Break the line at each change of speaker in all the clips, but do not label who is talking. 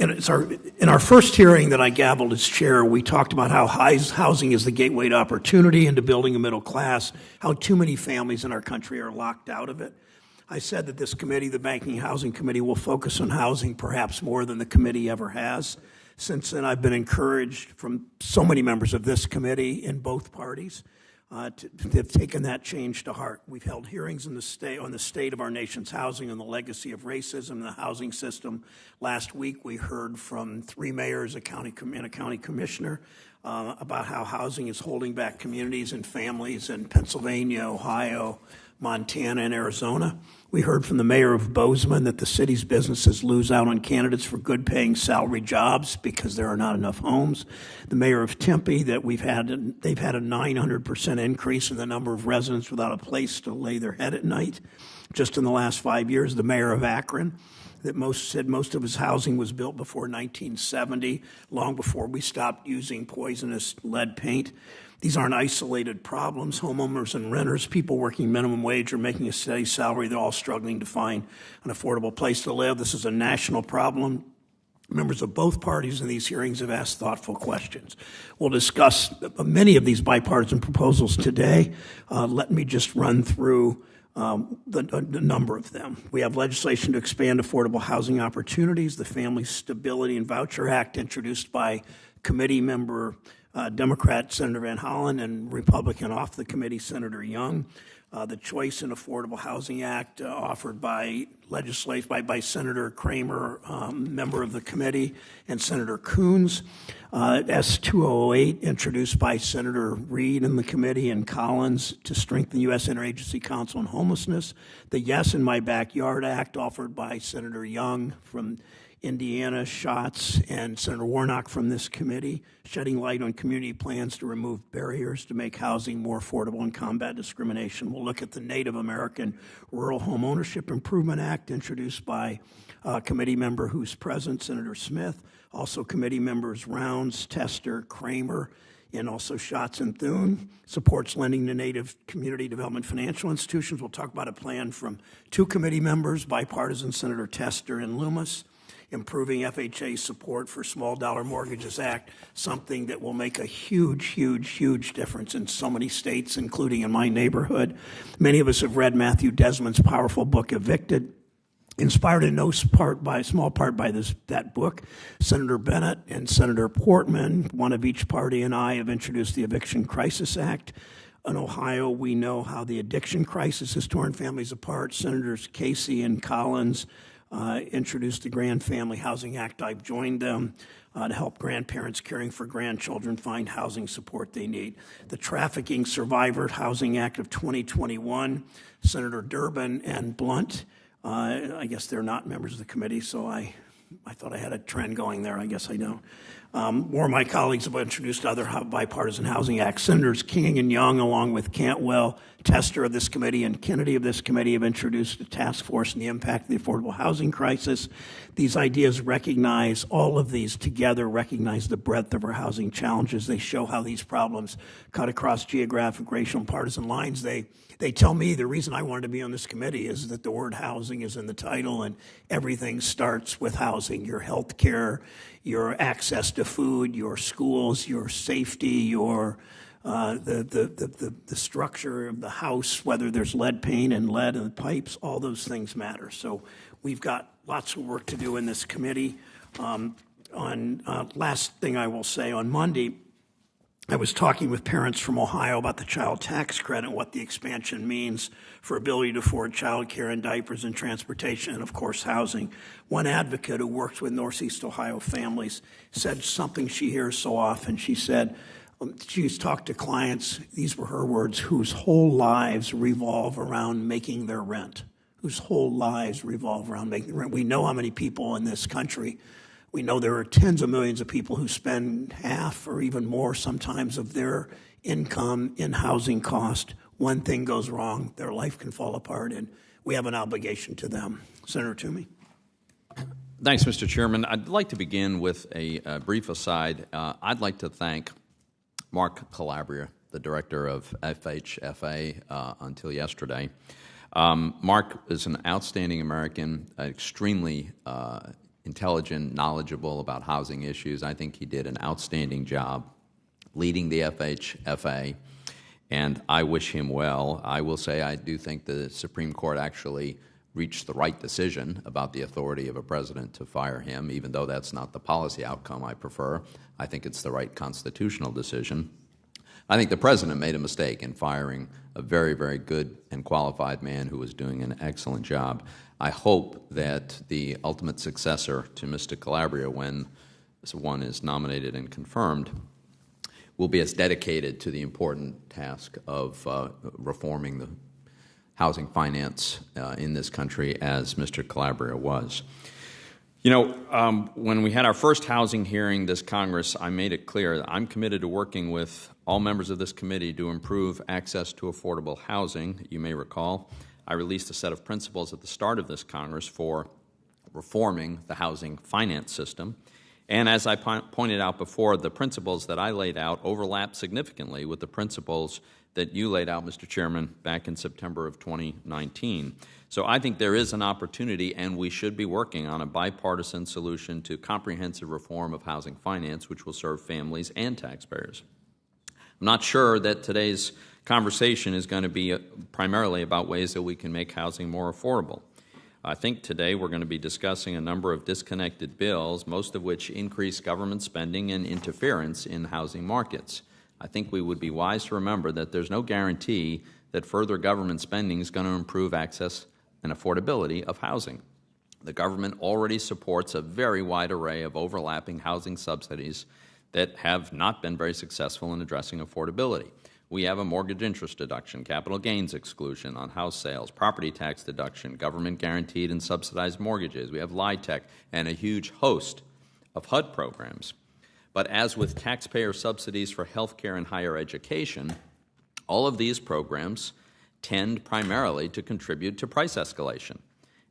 In our first hearing that I gavelled as chair, we talked about how housing is the gateway to opportunity and to building a middle class, how too many families in our country are locked out of it. I said that this committee, the Banking and Housing Committee, will focus on housing perhaps more than the committee ever has. Since then, I've been encouraged from so many members of this committee in both parties to have taken that change to heart. We've held hearings on the state of our nation's housing and the legacy of racism in the housing system. Last week, we heard from 3 mayors and a county commissioner about how housing is holding back communities and families in Pennsylvania, Ohio, Montana, and Arizona. We heard from the mayor of Bozeman that the city's businesses lose out on candidates for good-paying salary jobs because there are not enough homes. The mayor of Tempe that they've had a 900% increase in the number of residents without a place to lay their head at night. Just in the last 5 years, the mayor of Akron that said most of his housing was built before 1970, long before we stopped using poisonous lead paint. These aren't isolated problems. Homeowners and renters, people working minimum wage or making a steady salary, they're all struggling to find an affordable place to live. This is a national problem. Members of both parties in these hearings have asked thoughtful questions. We'll discuss many of these bipartisan proposals today. Let me just run through the number of them. We have legislation to expand affordable housing opportunities, the Family Stability and Voucher Act introduced by committee member Democrat Senator Van Hollen and Republican off the committee Senator Young. The Choice in Affordable Housing Act offered by Senator Kramer, member of the committee, and Senator Coons. S-2008 introduced by Senator Reed in the committee and Collins to strengthen U.S. Interagency Council on Homelessness. The Yes in My Backyard Act offered by Senator Young from Indiana, Schatz, and Senator Warnock from this committee, shedding light on community plans to remove barriers to make housing more affordable and combat discrimination. We'll look at the Native American Rural Home Ownership Improvement Act introduced by committee member who's present, Senator Smith, also committee members Rounds, Tester, Kramer, and also Schatz and Thune, supports lending to Native community development financial institutions. We'll talk about a plan from 2 committee members, bipartisan Senator Tester and Loomis, improving FHA support for Small Dollar Mortgages Act, something that will make a huge, huge, huge difference in so many states, including in my neighborhood. Many of us have read Matthew Desmond's powerful book, Evicted. Inspired in no small part by that book, Senator Bennett and Senator Portman, one of each party, and I have introduced the Eviction Crisis Act. In Ohio, we know how the addiction crisis has torn families apart. Senators Casey and Collins introduced the Grand Family Housing Act. I've joined them to help grandparents caring for grandchildren find housing support they need. The Trafficking Survivor Housing Act of 2021, Senator Durbin and Blunt. I guess they're not members of the committee, so I thought I had a trend going there. I guess I don't. More of my colleagues have introduced other bipartisan housing acts. Senators King and Young, along with Cantwell, Tester of this committee, and Kennedy of this committee have introduced a task force on the impact of the affordable housing crisis. These ideas recognize, all of these together recognize the breadth of our housing challenges. They show how these problems cut across geographic, racial, and partisan lines. They tell me the reason I wanted to be on this committee is that the word housing is in the title, and everything starts with housing. Your health care, your access to food, your schools, your safety, your the structure of the house, whether there's lead paint and lead in the pipes, all those things matter. So we've got lots of work to do in this committee. Last thing I will say, on Monday, I was talking with parents from Ohio about the child tax credit and what the expansion means for ability to afford child care and diapers and transportation and, of course, housing. One advocate who works with Northeast Ohio families said something she hears so often. She said she's talked to clients, these were her words, whose whole lives revolve around making their rent, whose whole lives revolve around making rent. We know how many people in this country. We know there are tens of millions of people who spend half or even more sometimes of their income in housing cost. One thing goes wrong, their life can fall apart, and we have an obligation to them. Senator Toomey.
Thanks, Mr. Chairman. I'd like to begin with a brief aside. I'd like to thank Mark Calabria, the director of FHFA until yesterday. Mark is an outstanding American, extremely intelligent, knowledgeable about housing issues. I think he did an outstanding job leading the FHFA, and I wish him well. I will say I do think the Supreme Court actually reached the right decision about the authority of a president to fire him, even though that's not the policy outcome I prefer. I think it's the right constitutional decision. I think the president made a mistake in firing a very, very good and qualified man who was doing an excellent job. I hope that the ultimate successor to Mr. Calabria, when one is nominated and confirmed, will be as dedicated to the important task of reforming the housing finance in this country as Mr. Calabria was. You know, when we had our first housing hearing this Congress, I made it clear that I'm committed to working with all members of this committee to improve access to affordable housing. You may recall I released a set of principles at the start of this Congress for reforming the housing finance system. And as I pointed out before, the principles that I laid out overlap significantly with the principles that you laid out, Mr. Chairman, back in September of 2019. So I think there is an opportunity, and we should be working on a bipartisan solution to comprehensive reform of housing finance, which will serve families and taxpayers. I'm not sure that today's conversation is going to be primarily about ways that we can make housing more affordable. I think today we're going to be discussing a number of disconnected bills, most of which increase government spending and interference in housing markets. I think we would be wise to remember that there's no guarantee that further government spending is going to improve access and affordability of housing. The government already supports a very wide array of overlapping housing subsidies that have not been very successful in addressing affordability. We have a mortgage interest deduction, capital gains exclusion on house sales, property tax deduction, government guaranteed and subsidized mortgages. We have LIHTC and a huge host of HUD programs. But as with taxpayer subsidies for health care and higher education, all of these programs tend primarily to contribute to price escalation.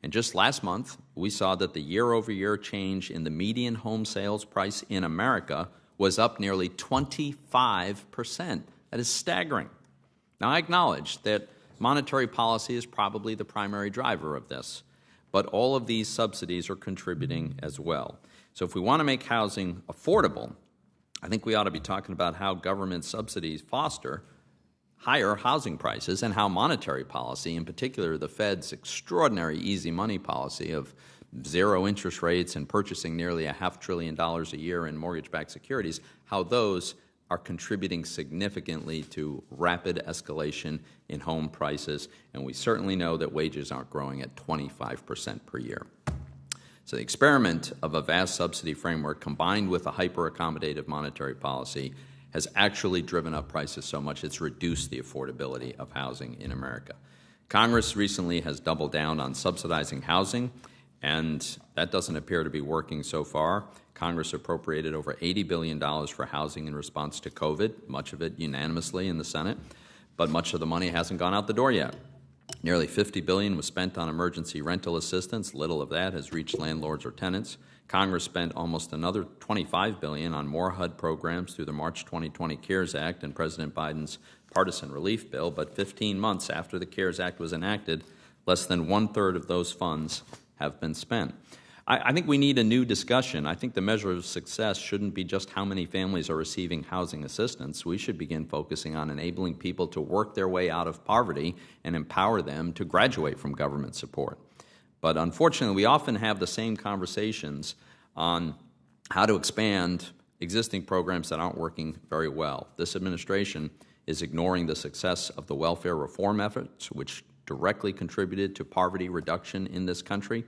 And just last month, we saw that the year-over-year change in the median home sales price in America was up nearly 25%. That is staggering. Now, I acknowledge that monetary policy is probably the primary driver of this, but all of these subsidies are contributing as well. So if we want to make housing affordable, I think we ought to be talking about how government subsidies foster higher housing prices and how monetary policy, in particular the Fed's extraordinary easy money policy of zero interest rates and purchasing nearly $500 billion a year in mortgage-backed securities, how those are contributing significantly to rapid escalation in home prices, and we certainly know that wages aren't growing at 25% per year. So the experiment of a vast subsidy framework combined with a hyper-accommodative monetary policy has actually driven up prices so much it's reduced the affordability of housing in America. Congress recently has doubled down on subsidizing housing, and that doesn't appear to be working so far. Congress appropriated over $80 billion for housing in response to COVID, much of it unanimously in the Senate, but much of the money hasn't gone out the door yet. Nearly $50 billion was spent on emergency rental assistance. Little of that has reached landlords or tenants. Congress spent almost another $25 billion on more HUD programs through the March 2020 CARES Act and President Biden's partisan relief bill, but 15 months after the CARES Act was enacted, less than one-third of those funds have been spent. I think we need a new discussion. I think the measure of success shouldn't be just how many families are receiving housing assistance. We should begin focusing on enabling people to work their way out of poverty and empower them to graduate from government support. But unfortunately, we often have the same conversations on how to expand existing programs that aren't working very well. This administration is ignoring the success of the welfare reform efforts, which directly contributed to poverty reduction in this country.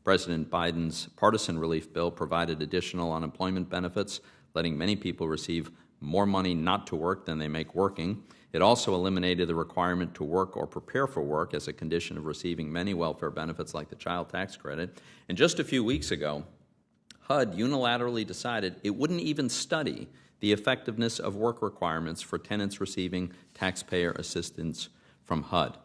President Biden's partisan relief bill provided additional unemployment benefits, letting many people receive more money not to work than they make working. It also eliminated the requirement to work or prepare for work as a condition of receiving many welfare benefits like the child tax credit. And just a few weeks ago, HUD unilaterally decided it wouldn't even study the effectiveness of work requirements for tenants receiving taxpayer assistance from HUD.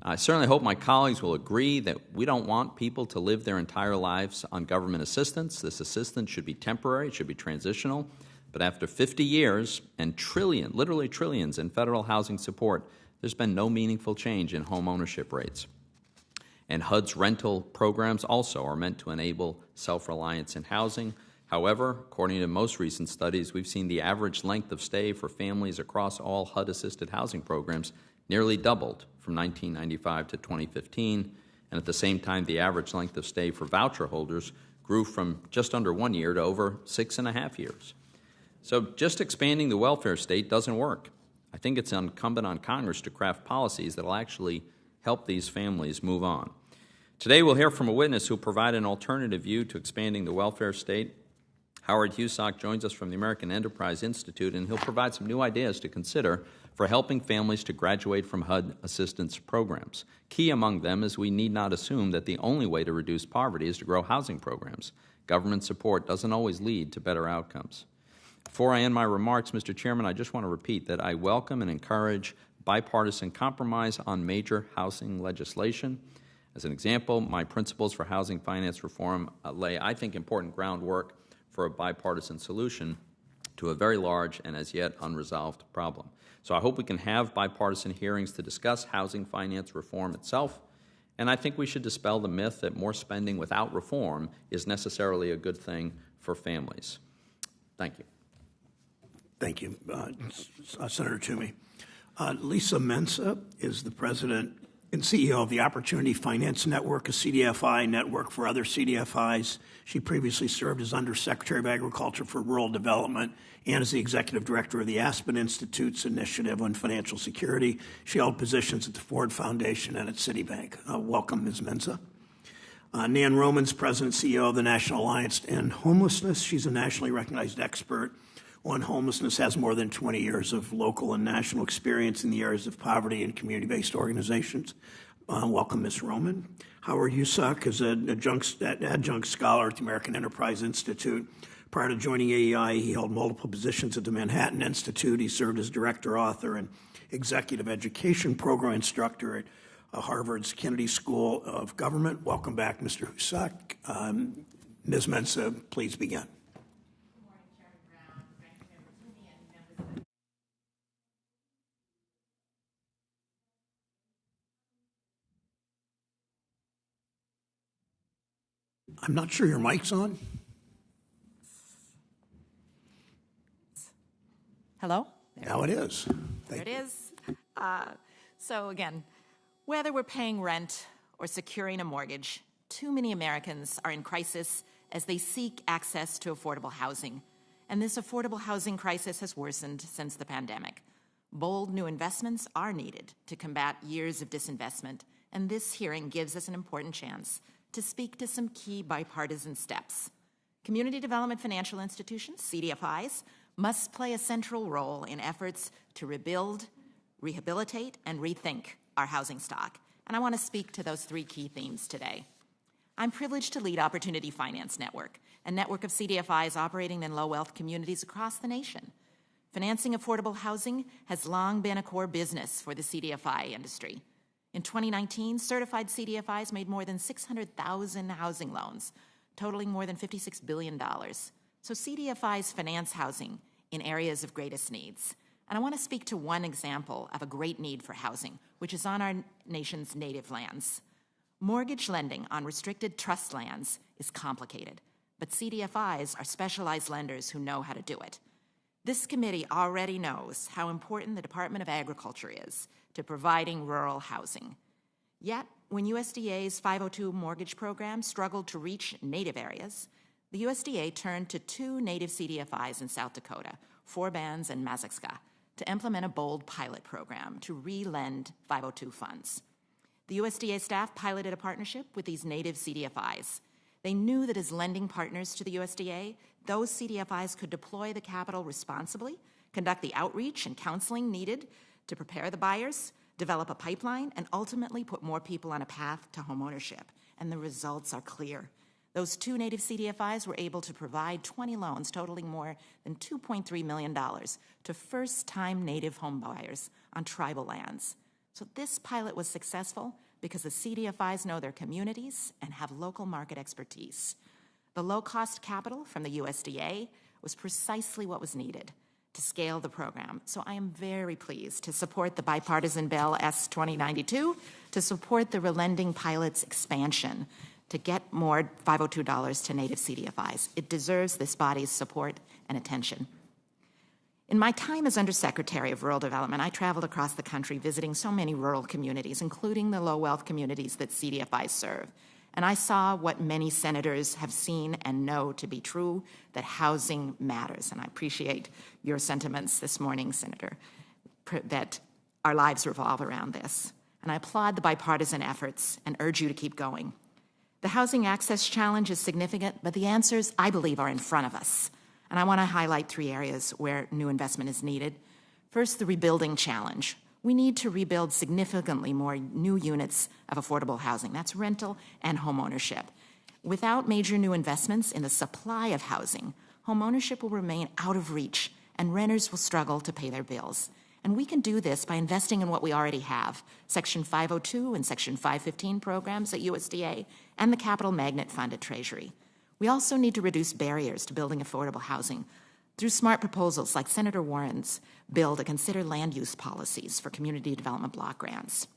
I certainly hope my colleagues will agree that we don't want people to live their entire lives on government assistance. This assistance should be temporary, it should be transitional. But after 50 years and literally trillions in federal housing support, there's been no meaningful change in home ownership rates. And HUD's rental programs also are meant to enable self-reliance in housing. However, according to most recent studies, we've seen the average length of stay for families across all HUD-assisted housing programs nearly doubled from 1995 to 2015, and at the same time, the average length of stay for voucher holders grew from just under 1 year to over 6.5 years. So just expanding the welfare state doesn't work. I think it's incumbent on Congress to craft policies that will actually help these families move on. Today we'll hear from a witness who will provide an alternative view to expanding the welfare state. Howard Husak joins us from the American Enterprise Institute, and he'll provide some new ideas to consider for helping families to graduate from HUD assistance programs. Key among them is we need not assume that the only way to reduce poverty is to grow housing programs. Government support doesn't always lead to better outcomes. Before I end my remarks, Mr. Chairman, I just want to repeat that I welcome and encourage bipartisan compromise on major housing legislation. As an example, my principles for housing finance reform lay, I think, important groundwork for a bipartisan solution to a very large and as yet unresolved problem. So I hope we can have bipartisan hearings to discuss housing finance reform itself, and I think we should dispel the myth that more spending without reform is necessarily a good thing for families. Thank you.
Thank you, Senator Toomey. Lisa Mensa is the president and CEO of the Opportunity Finance Network, a CDFI network for other CDFIs. She previously served as Undersecretary of Agriculture for Rural Development and as the Executive Director of the Aspen Institute's Initiative on Financial Security. She held positions at the Ford Foundation and at Citibank. Welcome, Ms. Mensa. Nan Roman's President and CEO of the National Alliance to End Homelessness. She's a nationally recognized expert on homelessness, has more than 20 years of local and national experience in the areas of poverty and community-based organizations. Welcome, Ms. Roman. Howard Husak is an adjunct scholar at the American Enterprise Institute. Prior to joining AEI, he held multiple positions at the Manhattan Institute. He served as director, author, and executive education program instructor at Harvard's Kennedy School of Government. Welcome back, Mr. Husak. Ms. Mensa, please begin. I'm not sure your mic's on.
Hello?
Now it is.
There it is. So again, whether we're paying rent or securing a mortgage, too many Americans are in crisis as they seek access to affordable housing. And this affordable housing crisis has worsened since the pandemic. Bold new investments are needed to combat years of disinvestment, and this hearing gives us an important chance to speak to some key bipartisan steps. Community Development Financial Institutions, CDFIs, must play a central role in efforts to rebuild, rehabilitate, and rethink our housing stock. And I want to speak to those three key themes today. I'm privileged to lead Opportunity Finance Network, a network of CDFIs operating in low-wealth communities across the nation. Financing affordable housing has long been a core business for the CDFI industry. In 2019, certified CDFIs made more than 600,000 housing loans, totaling more than $56 billion. So CDFIs finance housing in areas of greatest needs. And I want to speak to one example of a great need for housing, which is on our nation's native lands. Mortgage lending on restricted trust lands is complicated, but CDFIs are specialized lenders who know how to do it. This committee already knows how important the Department of Agriculture is to providing rural housing. Yet, when USDA's 502 mortgage program struggled to reach native areas, the USDA turned to two native CDFIs in South Dakota, Forbans and Mazakska, to implement a bold pilot program to re-lend 502 funds. The USDA staff piloted a partnership with these native CDFIs. They knew that as lending partners to the USDA, those CDFIs could deploy the capital responsibly, conduct the outreach and counseling needed to prepare the buyers, develop a pipeline, and ultimately put more people on a path to homeownership. And the results are clear. Those two native CDFIs were able to provide 20 loans totaling more than $2.3 million to first-time native home buyers on tribal lands. So this pilot was successful because the CDFIs know their communities and have local market expertise. The low-cost capital from the USDA was precisely what was needed. to scale the program. So I am very pleased to support the bipartisan bill S-2092 to support the relending pilot's expansion to get more $502 to native Cdfis. It deserves this body's support and attention. In my time as Undersecretary of Rural Development, I traveled across the country visiting so many rural communities, including the low-wealth communities that Cdfis serve. And I saw what many senators have seen and know to be true, that housing matters. And I appreciate your sentiments this morning, Senator, that our lives revolve around this. And I applaud the bipartisan efforts and urge you to keep going. The housing access challenge is significant, but the answers, I believe, are in front of us. And I want to highlight 3 areas where new investment is needed. First, the rebuilding challenge. We need to rebuild significantly more new units of affordable housing. That's rental and homeownership. Without major new investments in the supply of housing, homeownership will remain out of reach and renters will struggle to pay their bills. And we can do this by investing in what we already have, Section 502 and Section 515 programs at USDA and the Capital Magnet Fund at Treasury. We also need to reduce barriers to building affordable housing through smart proposals like Senator Warren's bill to consider land use policies for community development block grants.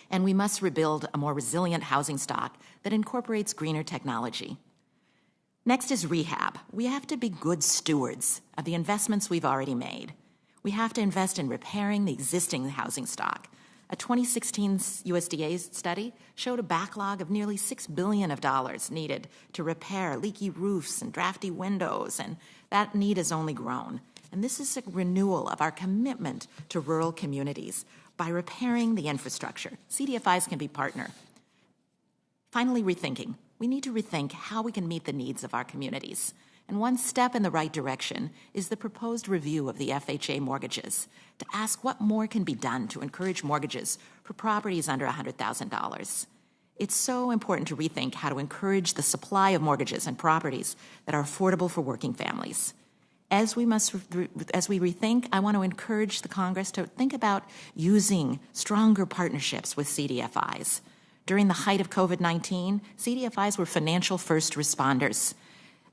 And we must rebuild a more resilient housing stock that incorporates greener technology. Next is rehab. We have to be good stewards of the investments we've already made. We have to invest in repairing the existing housing stock. A 2016 USDA study showed a backlog of nearly $6 billion needed to repair leaky roofs and drafty windows, and that need has only grown. And this is a renewal of our commitment to rural communities by repairing the infrastructure. Cdfis can be partner. Finally, rethinking. We need to rethink how we can meet the needs of our communities. And one step in the right direction is the proposed review of the Fha Mortgages to ask what more can be done to encourage mortgages for properties under $100,000. It's so important to rethink how to encourage the supply of mortgages and properties that are affordable for working families. As we rethink, I want to encourage the Congress to think about using stronger partnerships with Cdfis. During the height of COVID-19, Cdfis were financial first responders.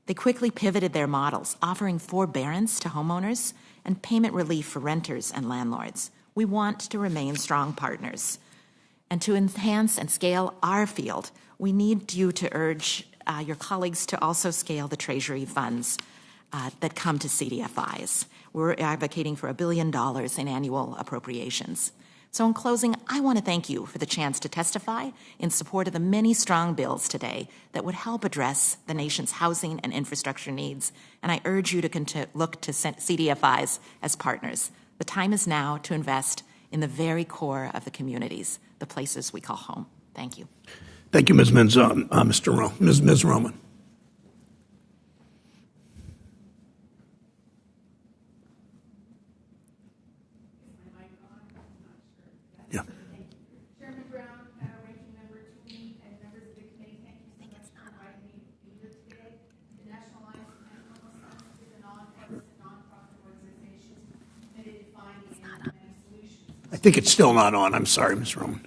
They quickly pivoted their models, offering forbearance to homeowners and payment relief for renters and landlords. We want to remain strong partners. And to enhance and scale our field, we need you to urge your colleagues to also scale the Treasury funds that come to Cdfis. We're advocating for $1 billion in annual appropriations. So in closing, I want to thank you for the chance to testify in support of the many strong bills today that would help address the nation's housing and infrastructure needs, and I urge you to look to Cdfis as partners. The time is now to invest in the very core of the communities, the places we call home. Thank you.
Thank you, Ms. Menzon. Ms. Roman. Yeah.
Chairman Brown, Ranking Member Toomey, and members of the committee, thank you so much for inviting me to be here today. The National Alliance to End Homelessness is a nonpartisan, nonprofit organization committed to finding and implementing solutions.
I think it's still not on. I'm sorry, Ms. Roman.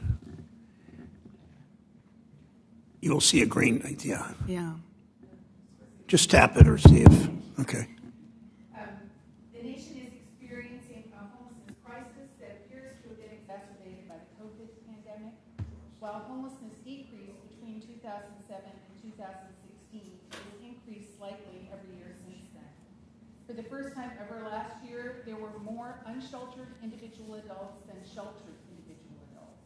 You will see a green light, yeah.
Yeah.
Just tap it or see if, okay.
The nation is experiencing a homelessness crisis that appears to have been exacerbated by the COVID pandemic. While homelessness decreased between 2007 and 2016, it has increased slightly every year since then. For the first time ever last year, there were more unsheltered individual adults than sheltered individual adults.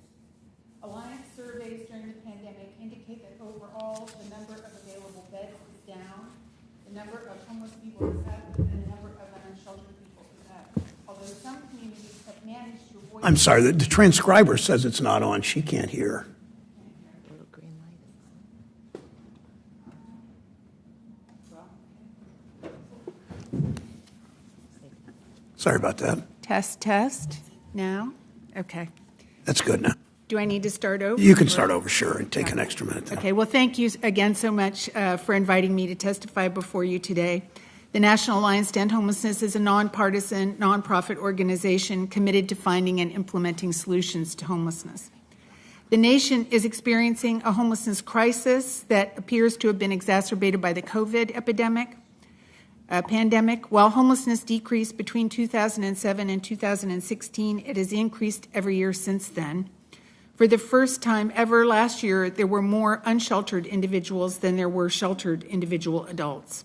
Alliance surveys during the pandemic indicate that overall the number of available beds is down, the number of homeless people is up, and the number of unsheltered people is up. Although some communities have managed to avoid...
I'm sorry, the transcriber says it's not on. She can't hear. Sorry about that.
Test. Now? Okay.
That's good now.
Do I need to start over?
You can start over, sure, and take an extra minute then.
Okay, well, thank you again so much for inviting me to testify before you today. The National Alliance to End Homelessness is a nonpartisan, nonprofit organization committed to finding and implementing solutions to homelessness. The nation is experiencing a homelessness crisis that appears to have been exacerbated by the COVID epidemic. pandemic. While homelessness decreased between 2007 and 2016, it has increased every year since then. For the first time ever last year, there were more unsheltered individuals than there were sheltered individual adults.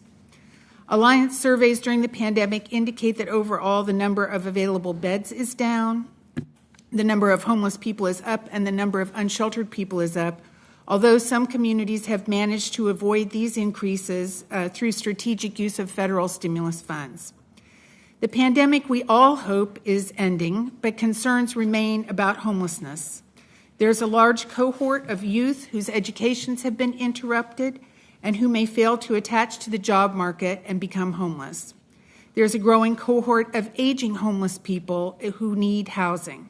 Alliance surveys during the pandemic indicate that overall the number of available beds is down, the number of homeless people is up, and the number of unsheltered people is up, although some communities have managed to avoid these increases through strategic use of federal stimulus funds. The pandemic, we all hope, is ending, but concerns remain about homelessness. There's a large cohort of youth whose educations have been interrupted and who may fail to attach to the job market and become homeless. There's a growing cohort of aging homeless people who need housing.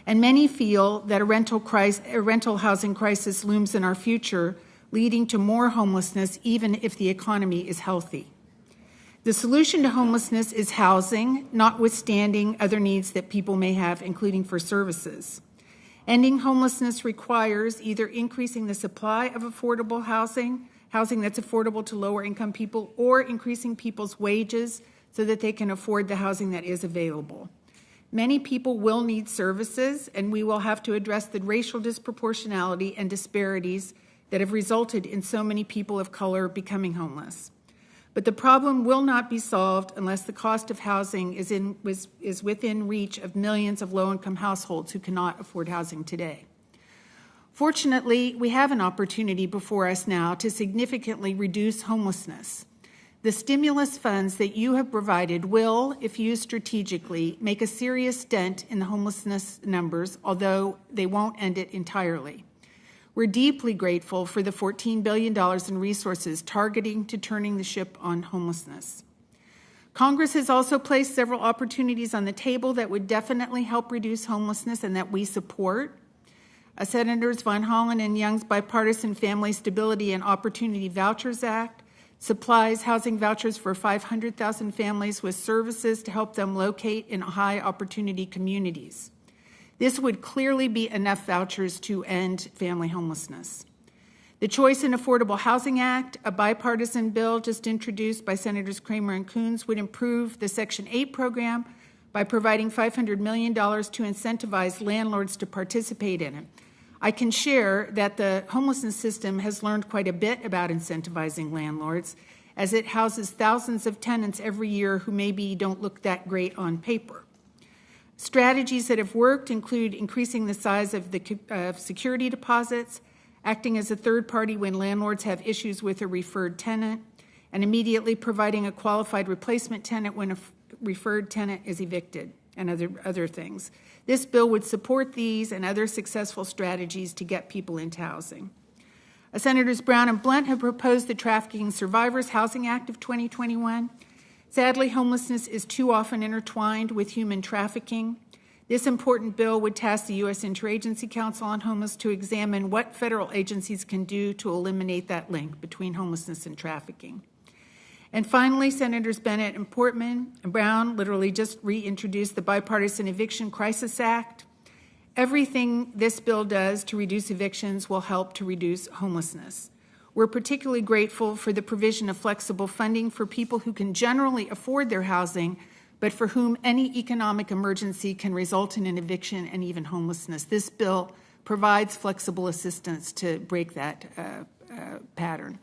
And many feel that a rental housing crisis looms in our future, leading to more homelessness even if the economy is healthy. The solution to homelessness is housing, notwithstanding other needs that people may have, including for services. Ending homelessness requires either increasing the supply of affordable housing that's affordable to lower-income people, or increasing people's wages so that they can afford the housing that is available. Many people will need services, and we will have to address the racial disproportionality and disparities that have resulted in so many people of color becoming homeless. But the problem will not be solved unless the cost of housing is within reach of millions of low-income households who cannot afford housing today. Fortunately, we have an opportunity before us now to significantly reduce homelessness. The stimulus funds that you have provided will, if used strategically, make a serious dent in the homelessness numbers, although they won't end it entirely. We're deeply grateful for the $14 billion in resources targeting to turning the ship on homelessness. Congress has also placed several opportunities on the table that would definitely help reduce homelessness and that we support. Senators Von Hollen and Young's Bipartisan Family Stability and Opportunity Vouchers Act supplies housing vouchers for 500,000 families with services to help them locate in high-opportunity communities. This would clearly be enough vouchers to end family homelessness. The Choice in Affordable Housing Act, a bipartisan bill just introduced by Senators Kramer and Coons, would improve the Section 8 program by providing $500 million to incentivize landlords to participate in it. I can share that the homelessness system has learned quite a bit about incentivizing landlords, as it houses thousands of tenants every year who maybe don't look that great on paper. Strategies that have worked include increasing the size of the security deposits, acting as a third party when landlords have issues with a referred tenant, and immediately providing a qualified replacement tenant when a referred tenant is evicted, and other things. This bill would support these and other successful strategies to get people into housing. Senators Brown and Blunt have proposed the Trafficking Survivors Housing Act of 2021. Sadly, homelessness is too often intertwined with human trafficking. This important bill would task the U.S. Interagency Council on Homeless to examine what federal agencies can do to eliminate that link between homelessness and trafficking. And finally, Senators Bennett and Portman and Brown literally just reintroduced the Bipartisan Eviction Crisis Act. Everything this bill does to reduce evictions will help to reduce homelessness. We're particularly grateful for the provision of flexible funding for people who can generally afford their housing, but for whom any economic emergency can result in an eviction and even homelessness. This bill provides flexible assistance to break that pattern.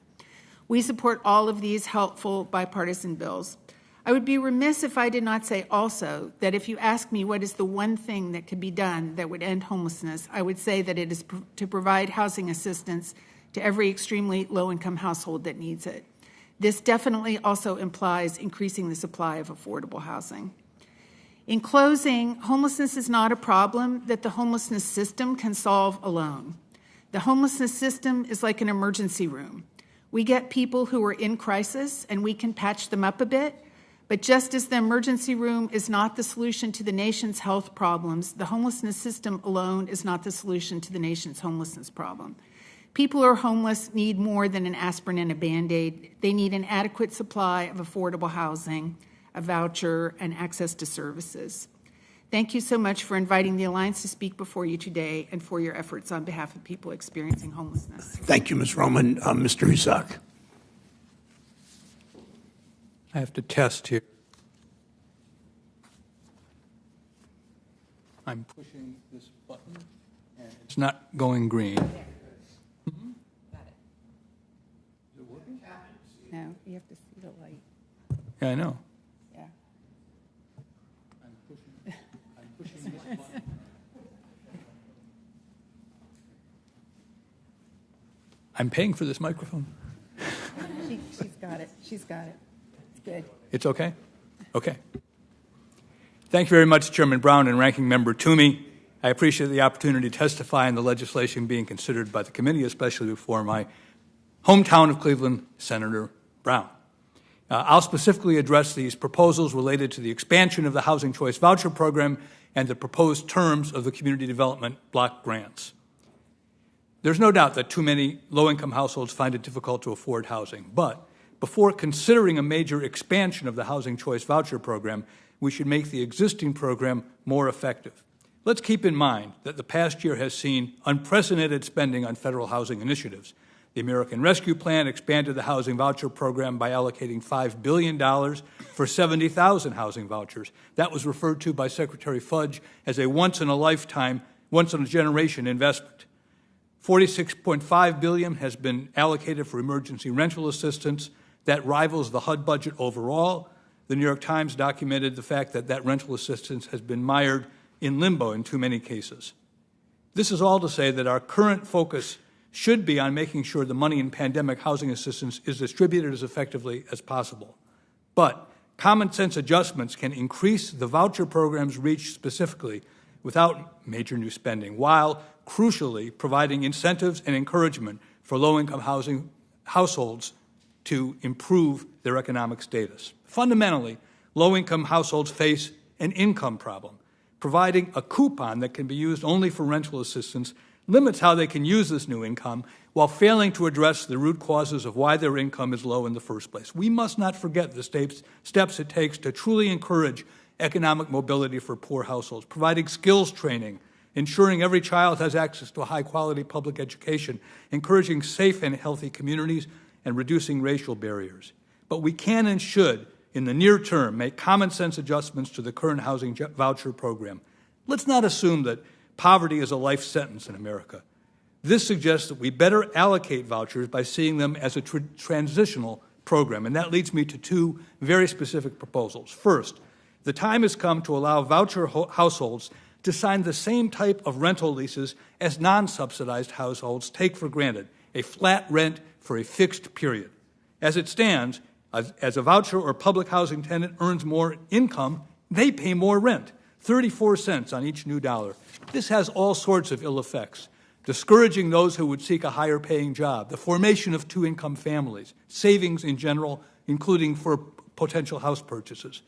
We support all of these helpful bipartisan bills. I would be remiss if I did not say also that if you ask me what is the one thing that could be done that would end homelessness, I would say that it is to provide housing assistance to every extremely low-income household that needs it. This definitely also implies increasing the supply of affordable housing. In closing, homelessness is not a problem that the homelessness system can solve alone. The homelessness system is like an emergency room. We get people who are in crisis and we can patch them up a bit, but just as the emergency room is not the solution to the nation's health problems, the homelessness system alone is not the solution to the nation's homelessness problem. People who are homeless need more than an aspirin and a Band-Aid. They need an adequate supply of affordable housing, a voucher, and access to services. Thank you so much for inviting the Alliance to speak before you today and for your efforts on behalf of people experiencing homelessness.
Thank you, Ms. Roman. Mr. Husak.
I have to test here. I'm pushing this button, and it's not going green.
No, you have to see the light.
Yeah, I know.
Yeah.
I'm pushing this button. I'm paying for this microphone.
She's got it. She's got it. It's good.
It's okay? Okay. Thank you very much, Chairman Brown and Ranking Member Toomey. I appreciate the opportunity to testify on the legislation being considered by the committee, especially before my hometown of Cleveland, Senator Brown. I'll specifically address these proposals related to the expansion of the Housing Choice Voucher Program and the proposed terms of the Community Development Block Grants. There's no doubt that too many low-income households find it difficult to afford housing, but before considering a major expansion of the Housing Choice Voucher Program, we should make the existing program more effective. Let's keep in mind that the past year has seen unprecedented spending on federal housing initiatives. The American Rescue Plan expanded the Housing Voucher Program by allocating $5 billion for 70,000 housing vouchers. That was referred to by Secretary Fudge as a once-in-a-lifetime, once-in-a-generation investment. $46.5 billion has been allocated for emergency rental assistance. That rivals the HUD budget overall. The New York Times documented the fact that that rental assistance has been mired in limbo in too many cases. This is all to say that our current focus should be on making sure the money in pandemic housing assistance is distributed as effectively as possible. But common sense adjustments can increase the voucher program's reach specifically without major new spending, while crucially providing incentives and encouragement for low-income housing households to improve their economic status. Fundamentally, low-income households face an income problem. Providing a coupon that can be used only for rental assistance limits how they can use this new income while failing to address the root causes of why their income is low in the first place. We must not forget the steps it takes to truly encourage economic mobility for poor households, providing skills training, ensuring every child has access to a high-quality public education, encouraging safe and healthy communities, and reducing racial barriers. But we can and should, in the near term, make common-sense adjustments to the current housing voucher program. Let's not assume that poverty is a life sentence in America. This suggests that we better allocate vouchers by seeing them as a transitional program, and that leads me to two very specific proposals. First, the time has come to allow voucher households to sign the same type of rental leases as non-subsidized households take for granted, a flat rent for a fixed period. As it stands, as a voucher or public housing tenant earns more income, they pay more rent, 34 cents on each new dollar. This has all sorts of ill effects, discouraging those who would seek a higher paying job, the formation of two-income families, savings in general, including for potential house purchases.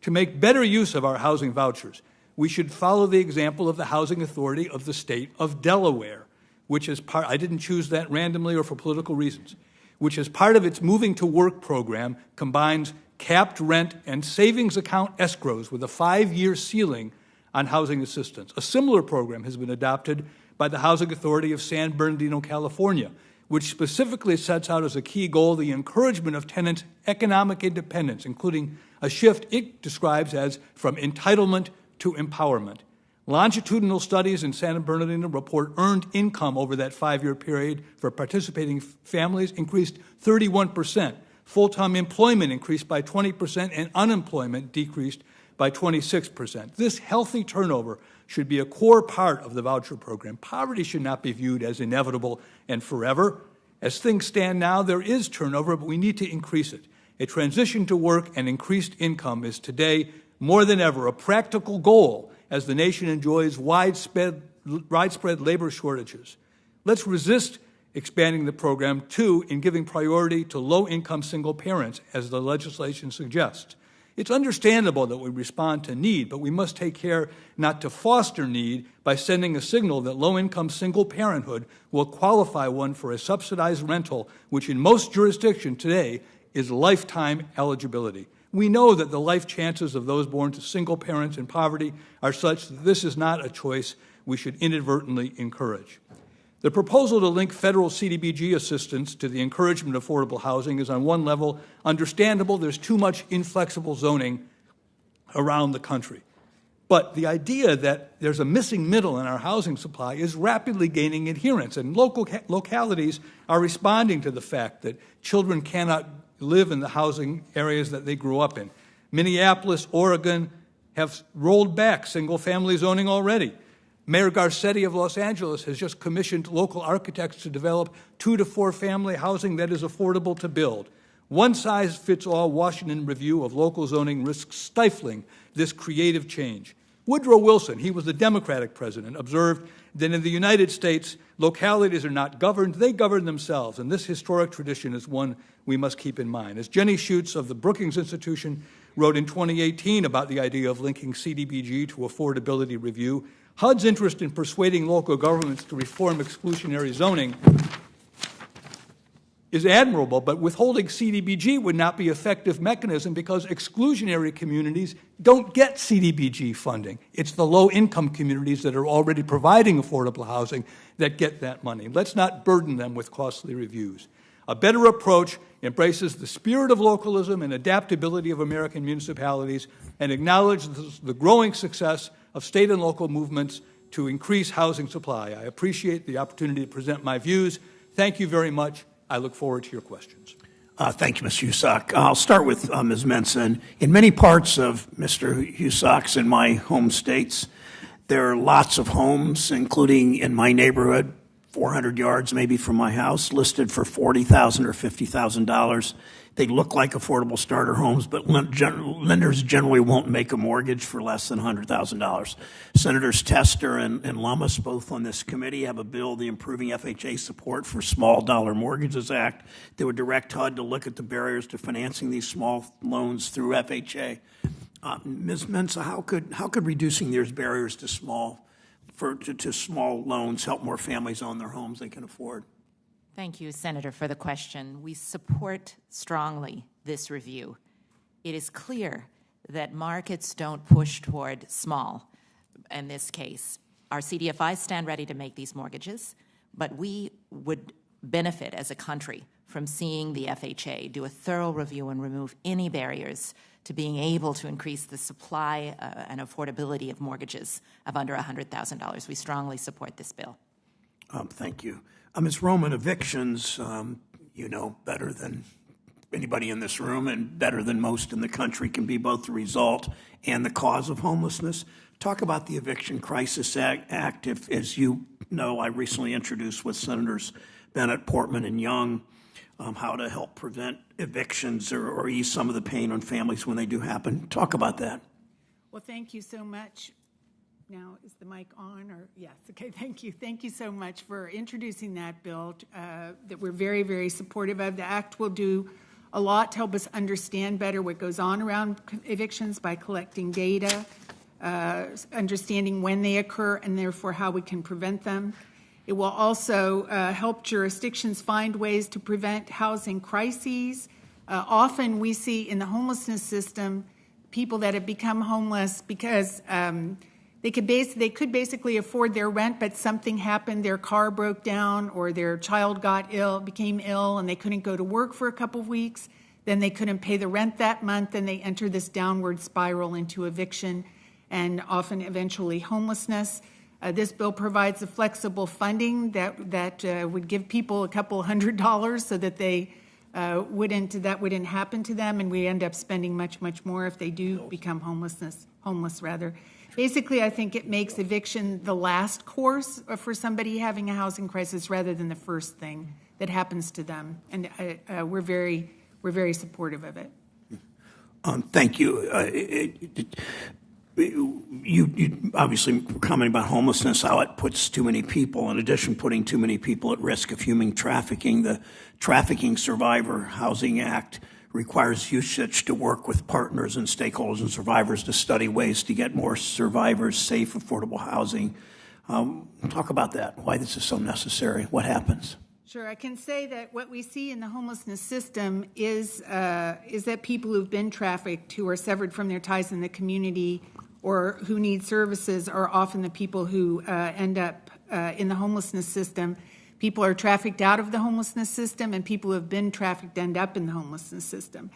To make better use of our housing vouchers, we should follow the example of the Housing Authority of the state of Delaware, which is part, I didn't choose that randomly or for political reasons, which as part of its Moving to Work program combines capped rent and savings account escrows with a 5-year ceiling on housing assistance. A similar program has been adopted by the Housing Authority of San Bernardino, California, which specifically sets out as a key goal the encouragement of tenants' economic independence, including a shift it describes as from entitlement to empowerment. Longitudinal studies in San Bernardino report earned income over that 5-year period for participating families increased 31%. Full-time employment increased by 20%, and unemployment decreased by 26%. This healthy turnover should be a core part of the voucher program. Poverty should not be viewed as inevitable and forever. As things stand now, there is turnover, but we need to increase it. A transition to work and increased income is today, more than ever, a practical goal as the nation enjoys widespread labor shortages. Let's resist expanding the program, too, in giving priority to low-income single parents, as the legislation suggests. It's understandable that we respond to need, but we must take care not to foster need by sending a signal that low-income single parenthood will qualify one for a subsidized rental, which in most jurisdictions today is lifetime eligibility. We know that the life chances of those born to single parents in poverty are such that this is not a choice we should inadvertently encourage. The proposal to link federal CDBG assistance to the encouragement of affordable housing is on one level understandable. There's too much inflexible zoning around the country. But the idea that there's a missing middle in our housing supply is rapidly gaining adherence, and localities are responding to the fact that children cannot live in the housing areas that they grew up in. Minneapolis, Oregon have rolled back single-family zoning already. Mayor Garcetti of Los Angeles has just commissioned local architects to develop 2 to 4 family housing that is affordable to build. One-size-fits-all Washington review of local zoning risks stifling this creative change. Woodrow Wilson, he was the Democratic president, observed that in the United States, localities are not governed, they govern themselves, and this historic tradition is one we must keep in mind. As Jenny Schutz of the Brookings Institution wrote in 2018 about the idea of linking CDBG to affordability review, HUD's interest in persuading local governments to reform exclusionary zoning is admirable, but withholding CDBG would not be an effective mechanism because exclusionary communities don't get CDBG funding. It's the low-income communities that are already providing affordable housing that get that money. Let's not burden them with costly reviews. A better approach embraces the spirit of localism and adaptability of American municipalities and acknowledges the growing success of state and local movements to increase housing supply. I appreciate the opportunity to present my views. Thank you very much. I look forward to your questions.
Thank you, Mr. Husak. I'll start with Ms. Menson. In many parts of Mr. Husak's and my home states, there are lots of homes, including in my neighborhood, 400 yards maybe from my house, listed for $40,000 or $50,000. They look like affordable starter homes, but lenders generally won't make a mortgage for less than $100,000. Senators Tester and Lummis, both on this committee, have a bill, the Improving FHA Support for Small Dollar Mortgages Act, that would direct HUD to look at the barriers to financing these small loans through FHA. Ms. Mensa, how could reducing these barriers to small loans help more families own their homes they can afford?
Thank you, Senator, for the question. We support strongly this review. It is clear that markets don't push toward small in this case. Our Cdfis stand ready to make these mortgages, but we would benefit as a country from seeing the FHA do a thorough review and remove any barriers to being able to increase the supply and affordability of mortgages of under $100,000. We strongly support this bill.
Thank you. Ms. Roman, evictions, you know better than anybody in this room and better than most in the country, can be both the result and the cause of homelessness. Talk about the Eviction Crisis Act. If, as you know, I recently introduced with Senators Bennett, Portman, and Young how to help prevent evictions or ease some of the pain on families when they do happen. Talk about that.
Well, thank you so much. Now, is the mic on? Or yes, okay, thank you. Thank you so much for introducing that bill that we're very, very supportive of. The Act will do a lot to help us understand better what goes on around evictions by collecting data, understanding when they occur, and therefore how we can prevent them. It will also help jurisdictions find ways to prevent housing crises. Often we see in the homelessness system people that have become homeless because they could basically afford their rent, but something happened, their car broke down or their child became ill, and they couldn't go to work for a couple of weeks. Then they couldn't pay the rent that month, and they enter this downward spiral into eviction and often eventually homelessness. This bill provides a flexible funding that would give people a couple $100 so that they wouldn't happen to them, and we end up spending much, much more if they do become homeless rather. Basically, I think it makes eviction the last course for somebody having a housing crisis rather than the first thing that happens to them, and we're very supportive of it.
Thank you. You obviously were commenting about homelessness, how it puts too many people, in addition putting too many people at risk of human trafficking. The Trafficking Survivor Housing Act requires usage to work with partners and stakeholders and survivors to study ways to get more survivors safe, affordable housing. Talk about that, why this is so necessary, what happens.
Sure, I can say that what we see in the homelessness system is that people who've been trafficked, who are severed from their ties in the community or who need services, are often the people who end up in the homelessness system. People are trafficked out of the homelessness system, and people who have been trafficked end up in the homelessness system.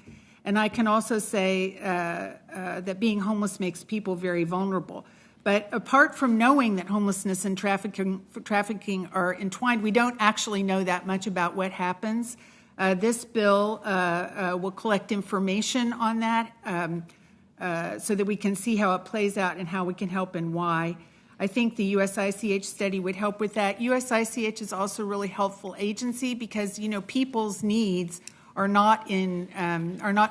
And I can also say that being homeless makes people very vulnerable. But apart from knowing that homelessness and trafficking are entwined, we don't actually know that much about what happens. This bill will collect information on that so that we can see how it plays out and how we can help and why. I think the USICH study would help with that. USICH is also a really helpful agency because, people's needs are not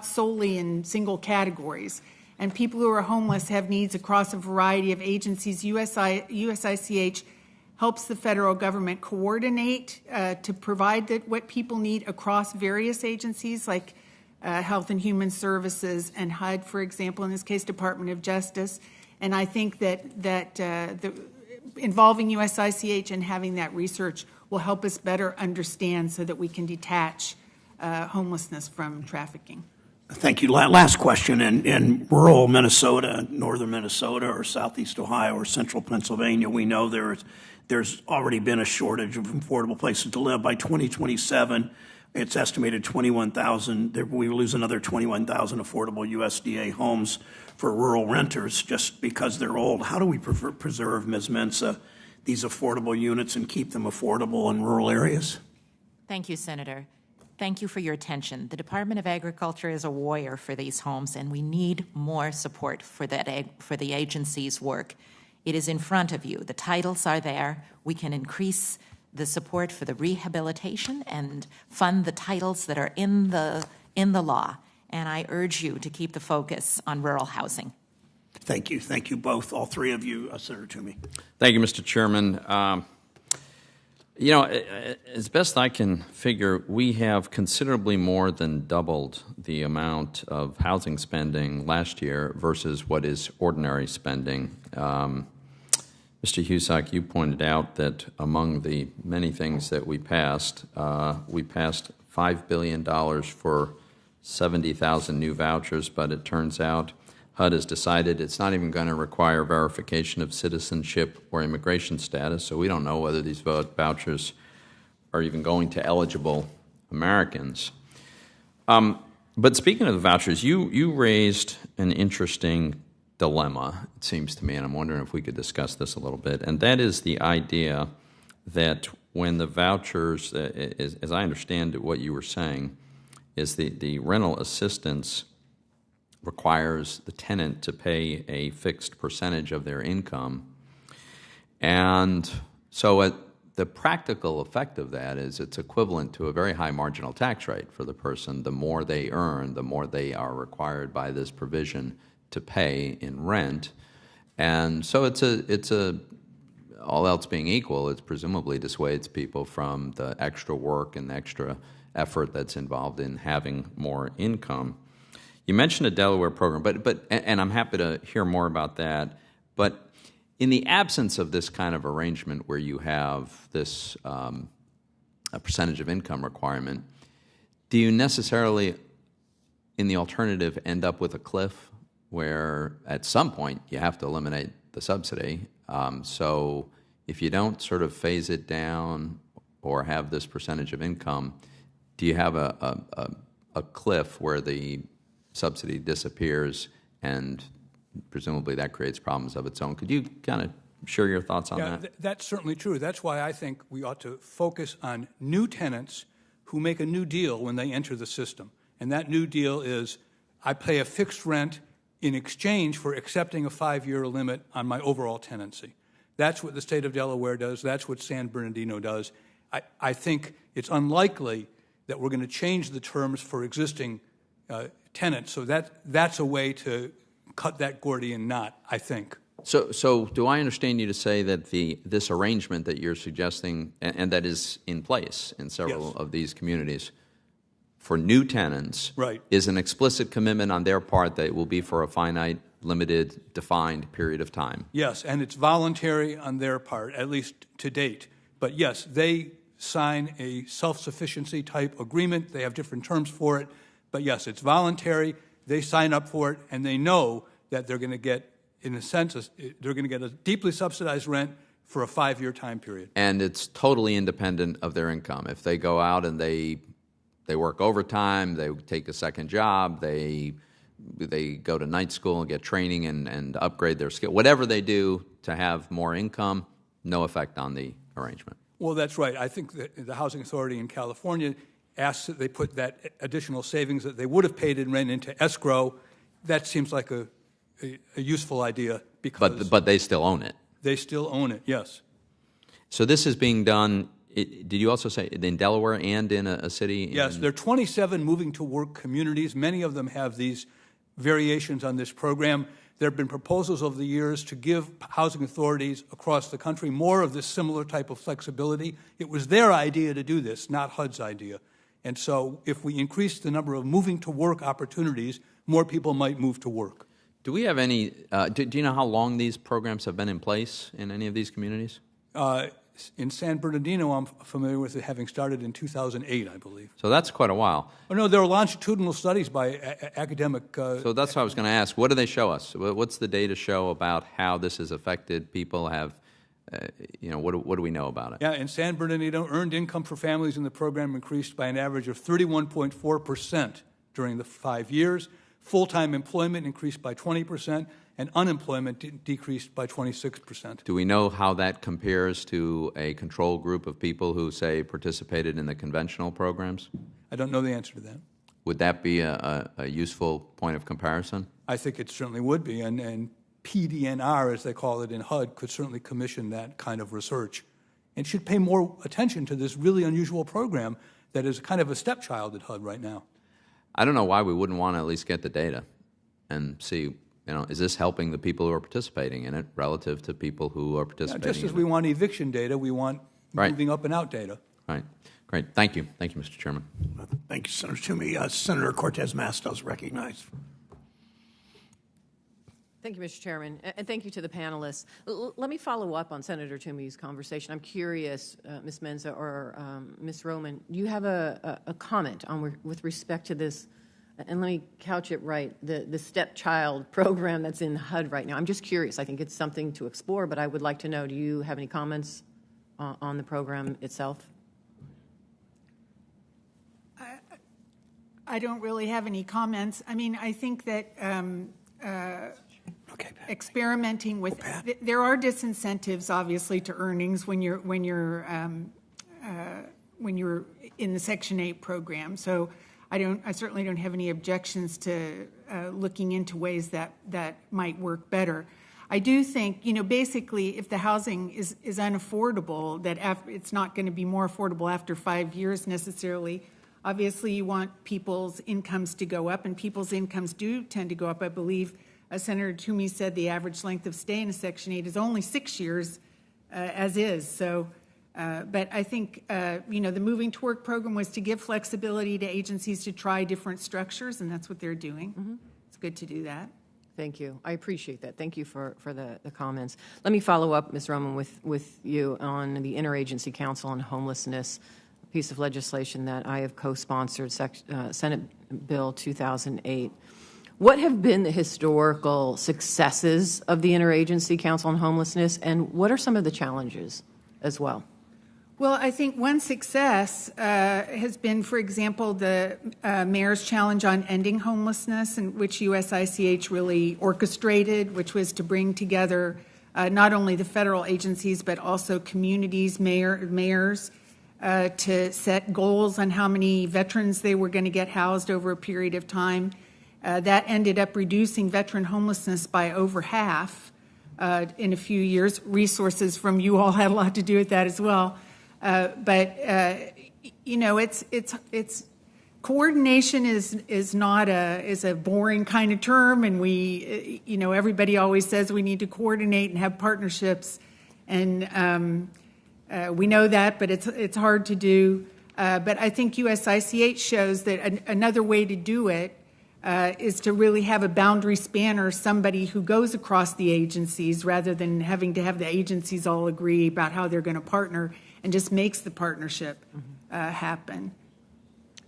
solely in single categories. And people who are homeless have needs across a variety of agencies. USICH helps the federal government coordinate to provide what people need across various agencies like Health and Human Services and HUD, for example, in this case, Department of Justice. And I think that involving USICH and having that research will help us better understand so that we can detach homelessness from trafficking.
Thank you. Last question. In rural Minnesota, northern Minnesota, or southeast Ohio, or central Pennsylvania, we know there's already been a shortage of affordable places to live. By 2027, it's estimated 21,000. We will lose another 21,000 affordable USDA homes for rural renters just because they're old. How do we preserve, Ms. Mensah, these affordable units and keep them affordable in rural areas?
Thank you, Senator. Thank you for your attention. The Department of Agriculture is a warrior for these homes, and we need more support for the agency's work. It is in front of you. The titles are there. We can increase the support for the rehabilitation and fund the titles that are in the law. And I urge you to keep the focus on rural housing.
Thank you. Thank you both, all three of you. Senator Toomey.
Thank you, Mr. Chairman. As best I can figure, we have considerably more than doubled the amount of housing spending last year versus what is ordinary spending. Mr. Husak, you pointed out that among the many things that we passed $5 billion for 70,000 new vouchers, but it turns out HUD has decided it's not even going to require verification of citizenship or immigration status, so we don't know whether these vouchers are even going to eligible Americans. But speaking of the vouchers, you raised an interesting dilemma, it seems to me, and I'm wondering if we could discuss this a little bit, and that is the idea that when the vouchers, as I understand what you were saying, is the rental assistance requires the tenant to pay a fixed percentage of their income. And so the practical effect of that is it's equivalent to a very high marginal tax rate for the person. The more they earn, the more they are required by this provision to pay in rent. And so it's all else being equal, it presumably dissuades people from the extra work and extra effort that's involved in having more income. You mentioned a Delaware program, and I'm happy to hear more about that. But in the absence of this kind of arrangement where you have this a percentage of income requirement, do you necessarily, in the alternative, end up with a cliff where at some point you have to eliminate the subsidy? So if you don't sort of phase it down or have this percentage of income, do you have a cliff where the subsidy disappears, and presumably that creates problems of its own? Could you kind of share your thoughts on that?
That's certainly true. That's why I think we ought to focus on new tenants who make a new deal when they enter the system. And that new deal is, I pay a fixed rent in exchange for accepting a 5-year limit on my overall tenancy. That's what the state of Delaware does. That's what San Bernardino does. I think it's unlikely that we're going to change the terms for existing tenants. So that's a way to cut that Gordian knot, I think.
So do I understand you to say that this arrangement that you're suggesting, and that is in place in several of these communities, for new tenants,
right,
is an explicit commitment on their part that it will be for a finite, limited, defined period of time?
Yes, and it's voluntary on their part, at least to date. But yes, they sign a self-sufficiency type agreement. They have different terms for it. But yes, it's voluntary. They sign up for it, and they know that they're going to get, in a sense, they're going to get a deeply subsidized rent for a 5-year time period.
And it's totally independent of their income. If they go out and they work overtime, they take a second job, they go to night school and get training and upgrade their skill, whatever they do to have more income, no effect on the arrangement.
Well, that's right. I think that the Housing Authority in California asks that they put that additional savings that they would have paid in rent into escrow. That seems like a useful idea because
But they still own it.
they still own it, yes.
So this is being done, did you also say in Delaware and in a city?
Yes, there are 27 moving to work communities. Many of them have these variations on this program. There have been proposals over the years to give housing authorities across the country more of this similar type of flexibility. It was their idea to do this, not HUD's idea. And so if we increase the number of moving to work opportunities, more people might move to work.
Do we have any, do you know how long these programs have been in place in any of these communities?
In San Bernardino, I'm familiar with it having started in 2008, I believe.
So that's quite a while.
Oh, no, there are longitudinal studies by academic...
So that's what I was going to ask. What do they show us? What's the data show about how this has affected people? What do we know about it?
Yeah, in San Bernardino, earned income for families in the program increased by an average of 31.4% during the 5 years. Full-time employment increased by 20%, and unemployment decreased by 26%.
Do we know how that compares to a control group of people who, say, participated in the conventional programs?
I don't know the answer to that.
Would that be a useful point of comparison?
I think it certainly would be, and PDNR, as they call it in HUD, could certainly commission that kind of research and should pay more attention to this really unusual program that is kind of a stepchild at HUD right now.
I don't know why we wouldn't want to at least get the data and see, is this helping the people who are participating in it relative to people who are participating
Just as we want eviction data, we want moving up and out data.
Right. Great. Thank you. Thank you, Mr. Chairman.
Thank you, Senator Toomey. Senator Cortez Masto is recognized.
Thank you, Mr. Chairman, and thank you to the panelists. Let me follow up on Senator Toomey's conversation. I'm curious, Ms. Menza or Ms. Roman, do you have a comment on with respect to this? And let me couch it right, the stepchild program that's in HUD right now. I'm just curious. I think it's something to explore, but I would like to know, do you have any comments on the program itself?
I don't really have any comments. I mean, I think that experimenting with there are disincentives, obviously, to earnings when you're in the Section 8 program. So I certainly don't have any objections to looking into ways that might work better. I do think, basically, if the housing is unaffordable, that it's not going to be more affordable after 5 years necessarily. Obviously, you want people's incomes to go up, and people's incomes do tend to go up. I believe Senator Toomey said the average length of stay in a Section 8 is only 6 years, as is. So, but I think, the Moving to Work program was to give flexibility to agencies to try different structures, and that's what they're doing. Mm-hmm. It's good to do that.
Thank you. I appreciate that. Thank you for the comments. Let me follow up, Ms. Roman, with you on the Interagency Council on Homelessness, a piece of legislation that I have co-sponsored, Senate Bill 2008. What have been the historical successes of the Interagency Council on Homelessness, and what are some of the challenges as well?
Well, I think one success has been, for example, the Mayor's Challenge on Ending Homelessness, in which USICH really orchestrated, which was to bring together not only the federal agencies but also communities, mayors, to set goals on how many veterans they were going to get housed over a period of time. That ended up reducing veteran homelessness by over half in a few years. Resources from you all had a lot to do with that as well. But it's coordination is not a boring kind of term, and we everybody always says we need to coordinate and have partnerships, and we know that, but it's hard to do. But I think USICH shows that another way to do it is to really have a boundary spanner, somebody who goes across the agencies rather than having to have the agencies all agree about how they're going to partner, and just makes the partnership happen.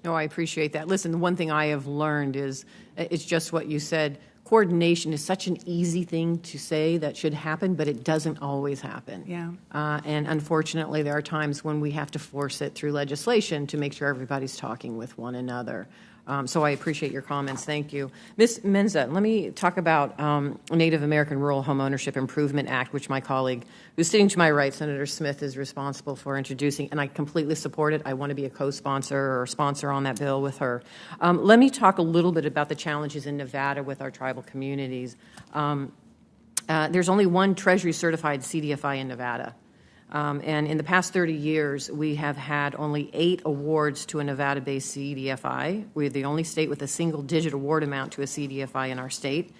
No, I appreciate that. Listen, the one thing I have learned is it's just what you said. coordination is such an easy thing to say that should happen, but it doesn't always happen.
Yeah.
And unfortunately, there are times when we have to force it through legislation to make sure everybody's talking with one another. So I appreciate your comments. Thank you. Ms. Menza, let me talk about Native American Rural Home Ownership Improvement Act, which my colleague, who's sitting to my right, Senator Smith, is responsible for introducing, and I completely support it. I want to be a co-sponsor or sponsor on that bill with her. Let me talk a little bit about the challenges in Nevada with our tribal communities. There's only one Treasury-certified CDFI in Nevada. And in the past 30 years, we have had only 8 awards to a Nevada-based CDFI. We're the only state with a single-digit award amount to a CDFI in our state.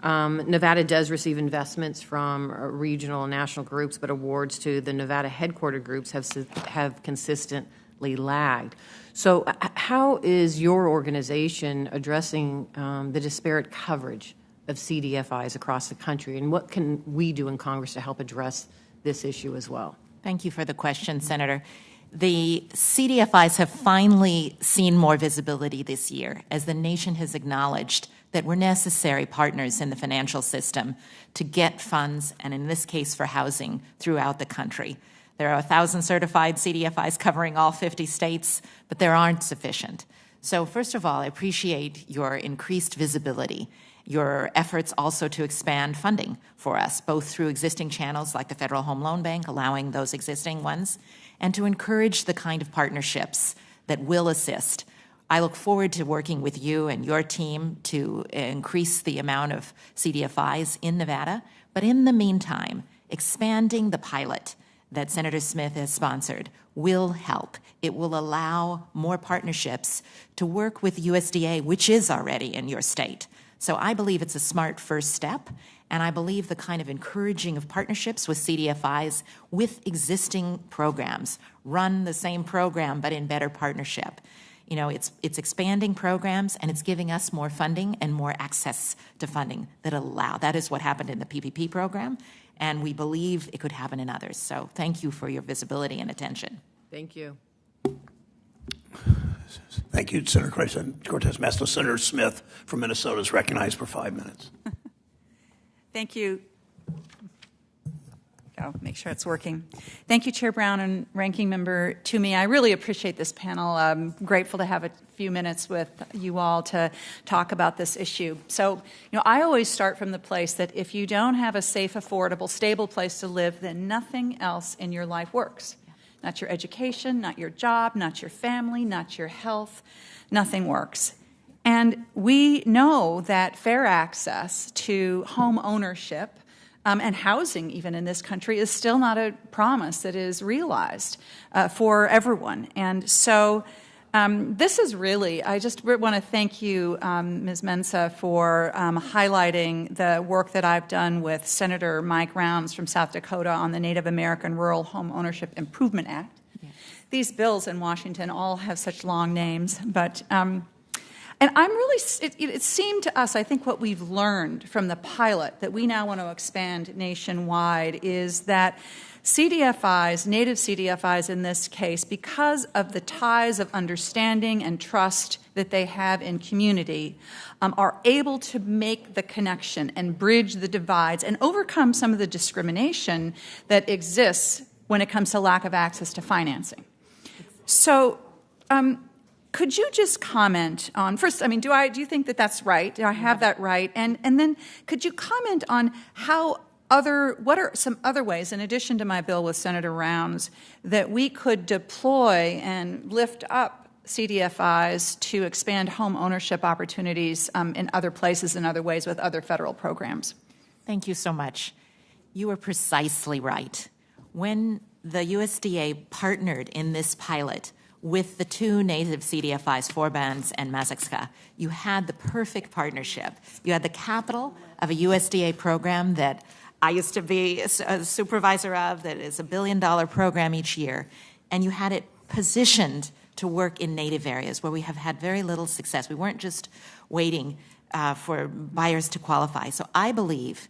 Nevada does receive investments from regional and national groups, but awards to the Nevada headquartered groups have consistently lagged. So how is your organization addressing the disparate coverage of CDFIs across the country, and what can we do in Congress to help address this issue as well?
Thank you for the question, Senator. The CDFIs have finally seen more visibility this year as the nation has acknowledged that we're necessary partners in the financial system to get funds, and in this case for housing, throughout the country. There are 1,000 certified CDFIs covering all 50 states, but there aren't sufficient. So first of all, I appreciate your increased visibility, your efforts also to expand funding for us, both through existing channels like the Federal Home Loan Bank, allowing those existing ones, and to encourage the kind of partnerships that will assist. I look forward to working with you and your team to increase the amount of CDFIs in Nevada, but in the meantime, expanding the pilot that Senator Smith has sponsored will help. It will allow more partnerships to work with USDA, which is already in your state. So I believe it's a smart first step, and I believe the kind of encouraging of partnerships with CDFIs with existing programs, run the same program but in better partnership. You know, it's expanding programs, and it's giving us more funding and more access to funding that is what happened in the PPP program, and we believe it could happen in others. So thank you for your visibility and attention.
Thank you.
Thank you, Senator Cortez Masto. Senator Smith from Minnesota is recognized for 5 minutes.
Thank you. Make sure it's working. Thank you, Chair Brown and Ranking Member Toomey. I really appreciate this panel. I'm grateful to have a few minutes with you all to talk about this issue. So, I always start from the place that if you don't have a safe, affordable, stable place to live, then nothing else in your life works. Not your education, not your job, not your family, not your health. Nothing works. And we know that fair access to home ownership and housing, even in this country, is still not a promise that is realized for everyone. And so this is really, I just want to thank you, Ms. Mensa, for highlighting the work that I've done with Senator Mike Rounds from South Dakota on the Native American Rural Home Ownership Improvement Act. Yes. These bills in Washington all have such long names, but and I'm really, it seemed to us, I think what we've learned from the pilot that we now want to expand nationwide is that CDFIs, native CDFIs in this case, because of the ties of understanding and trust that they have in community, are able to make the connection and bridge the divides and overcome some of the discrimination that exists when it comes to lack of access to financing. So, could you just comment on, first, do you think that that's right? Do I have that right? And then could you comment on what are some other ways, in addition to my bill with Senator Rounds, that we could deploy and lift up CDFIs to expand home ownership opportunities in other places and other ways with other federal programs?
Thank you so much. You are precisely right. When the USDA partnered in this pilot with the 2 native CDFIs, Forbans and Mazakska, you had the perfect partnership. You had the capital of a USDA program that I used to be a supervisor of, that is $1 billion program each year, and you had it positioned to work in native areas where we have had very little success. We weren't just waiting for buyers to qualify. So I believe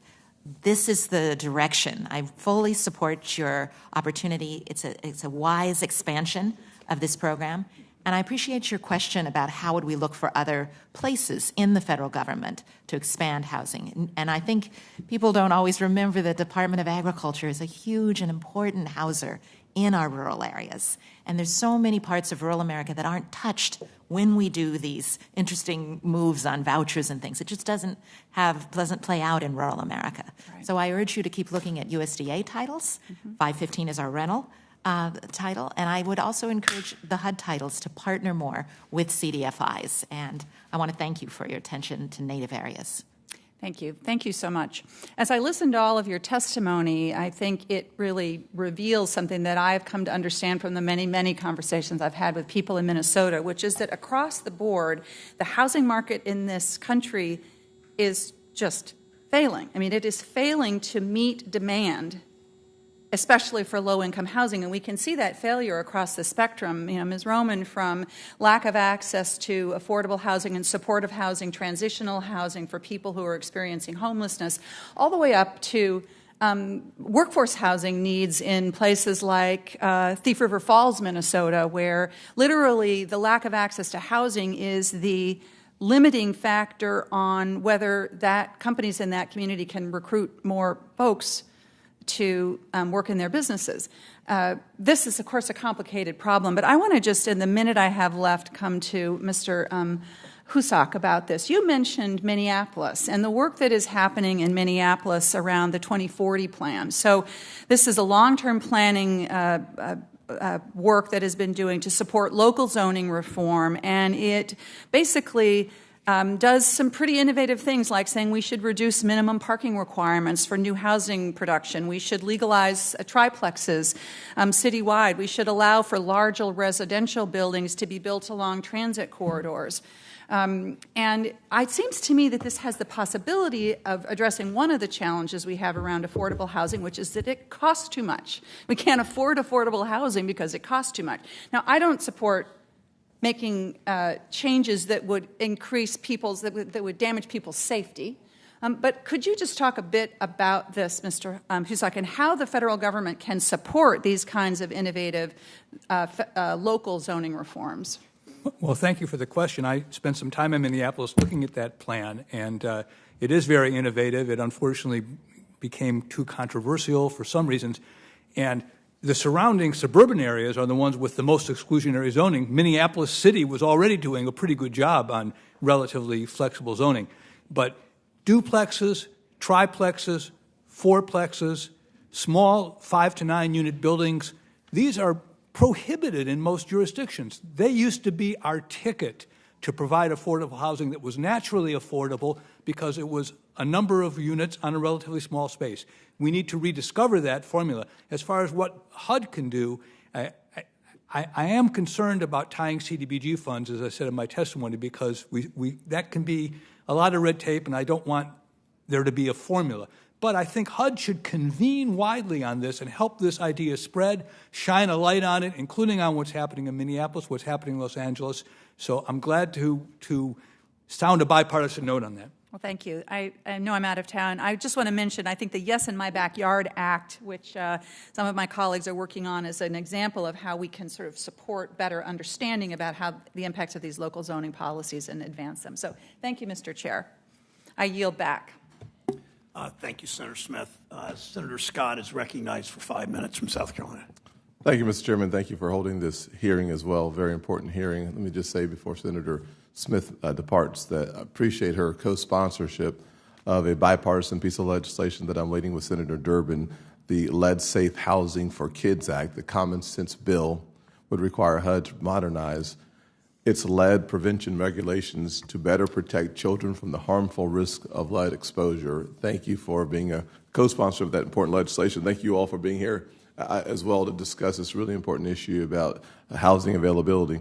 this is the direction. I fully support your opportunity. It's a wise expansion of this program, And I appreciate your question about how would we look for other places in the federal government to expand housing. And I think people don't always remember the Department of Agriculture is a huge and important houser in our rural areas. And there's so many parts of rural America that aren't touched when we do these interesting moves on vouchers and things. It just doesn't play out in rural America. Right. So I urge you to keep looking at USDA titles. 515 is our rental title. And I would also encourage the HUD titles to partner more with Cdfis. And I want to thank you for your attention to Native areas.
Thank you. Thank you so much. As I listen to all of your testimony, I think it really reveals something that I've come to understand from the many, many conversations I've had with people in Minnesota, which is that across the board, the housing market in this country is just failing. I mean, it is failing to meet demand, especially for low-income housing, and we can see that failure across the spectrum. You know, Ms. Roman, from lack of access to affordable housing and supportive housing, transitional housing for people who are experiencing homelessness, all the way up to workforce housing needs in places like Thief River Falls, Minnesota, where literally the lack of access to housing is the limiting factor on whether that companies in that community can recruit more folks to work in their businesses. This is, of course, a complicated problem, but I want to just, in the minute I have left, come to Mr. Husak about this. You mentioned Minneapolis and the work that is happening in Minneapolis around the 2040 plan. So this is a long-term planning work that has been doing to support local zoning reform, and it basically does some pretty innovative things, like saying we should reduce minimum parking requirements for new housing production. We should legalize triplexes citywide. We should allow for larger residential buildings to be built along transit corridors. And it seems to me that this has the possibility of addressing one of the challenges we have around affordable housing, which is that it costs too much. We can't afford affordable housing because it costs too much. Now, I don't support making changes that would increase that would damage people's safety. But could you just talk a bit about this, Mr. Husak, and how the federal government can support these kinds of innovative local zoning reforms?
Well, thank you for the question. I spent some time in Minneapolis looking at that plan, and it is very innovative. It unfortunately became too controversial for some reasons, and the surrounding suburban areas are the ones with the most exclusionary zoning. Minneapolis City was already doing a pretty good job on relatively flexible zoning. But duplexes, triplexes, fourplexes, small 5 to 9 unit buildings, these are prohibited in most jurisdictions. They used to be our ticket to provide affordable housing that was naturally affordable because it was a number of units on a relatively small space. We need to rediscover that formula. As far as what HUD can do, I am concerned about tying CDBG funds, as I said in my testimony, because that can be a lot of red tape, and I don't want there to be a formula. But I think HUD should convene widely on this and help this idea spread, shine a light on it, including on what's happening in Minneapolis, what's happening in Los Angeles. So I'm glad to sound a bipartisan note on that.
Well, thank you. I know I'm out of town. I just want to mention, I think the Yes in My Backyard Act, which some of my colleagues are working on, is an example of how we can sort of support better understanding about how the impacts of these local zoning policies and advance them. So thank you, Mr. Chair. I yield back.
Thank you, Senator Smith. Senator Scott is recognized for 5 minutes from South Carolina.
Thank you, Mr. Chairman. Thank you for holding this hearing as well. Very important hearing. Let me just say before Senator Smith departs that I appreciate her co-sponsorship of a bipartisan piece of legislation that I'm leading with Senator Durbin, the Lead Safe Housing for Kids Act. The common sense bill would require HUD to modernize its lead prevention regulations to better protect children from the harmful risk of lead exposure. Thank you for being a co-sponsor of that important legislation. Thank you all for being here as well to discuss this really important issue about housing availability.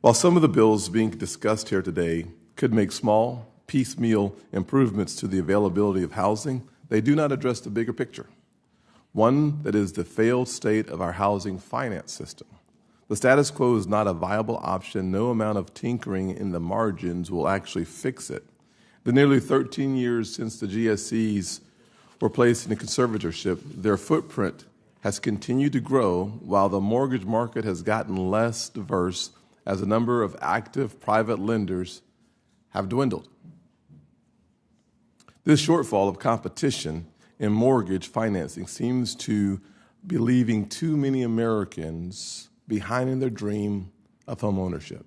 While some of the bills being discussed here today could make small, piecemeal improvements to the availability of housing, they do not address the bigger picture, one that is the failed state of our housing finance system. The status quo is not a viable option. No amount of tinkering in the margins will actually fix it. The nearly 13 years since the GSEs were placed in conservatorship, their footprint has continued to grow while the mortgage market has gotten less diverse as the number of active private lenders have dwindled. This shortfall of competition in mortgage financing seems to be leaving too many Americans behind in their dream of home ownership,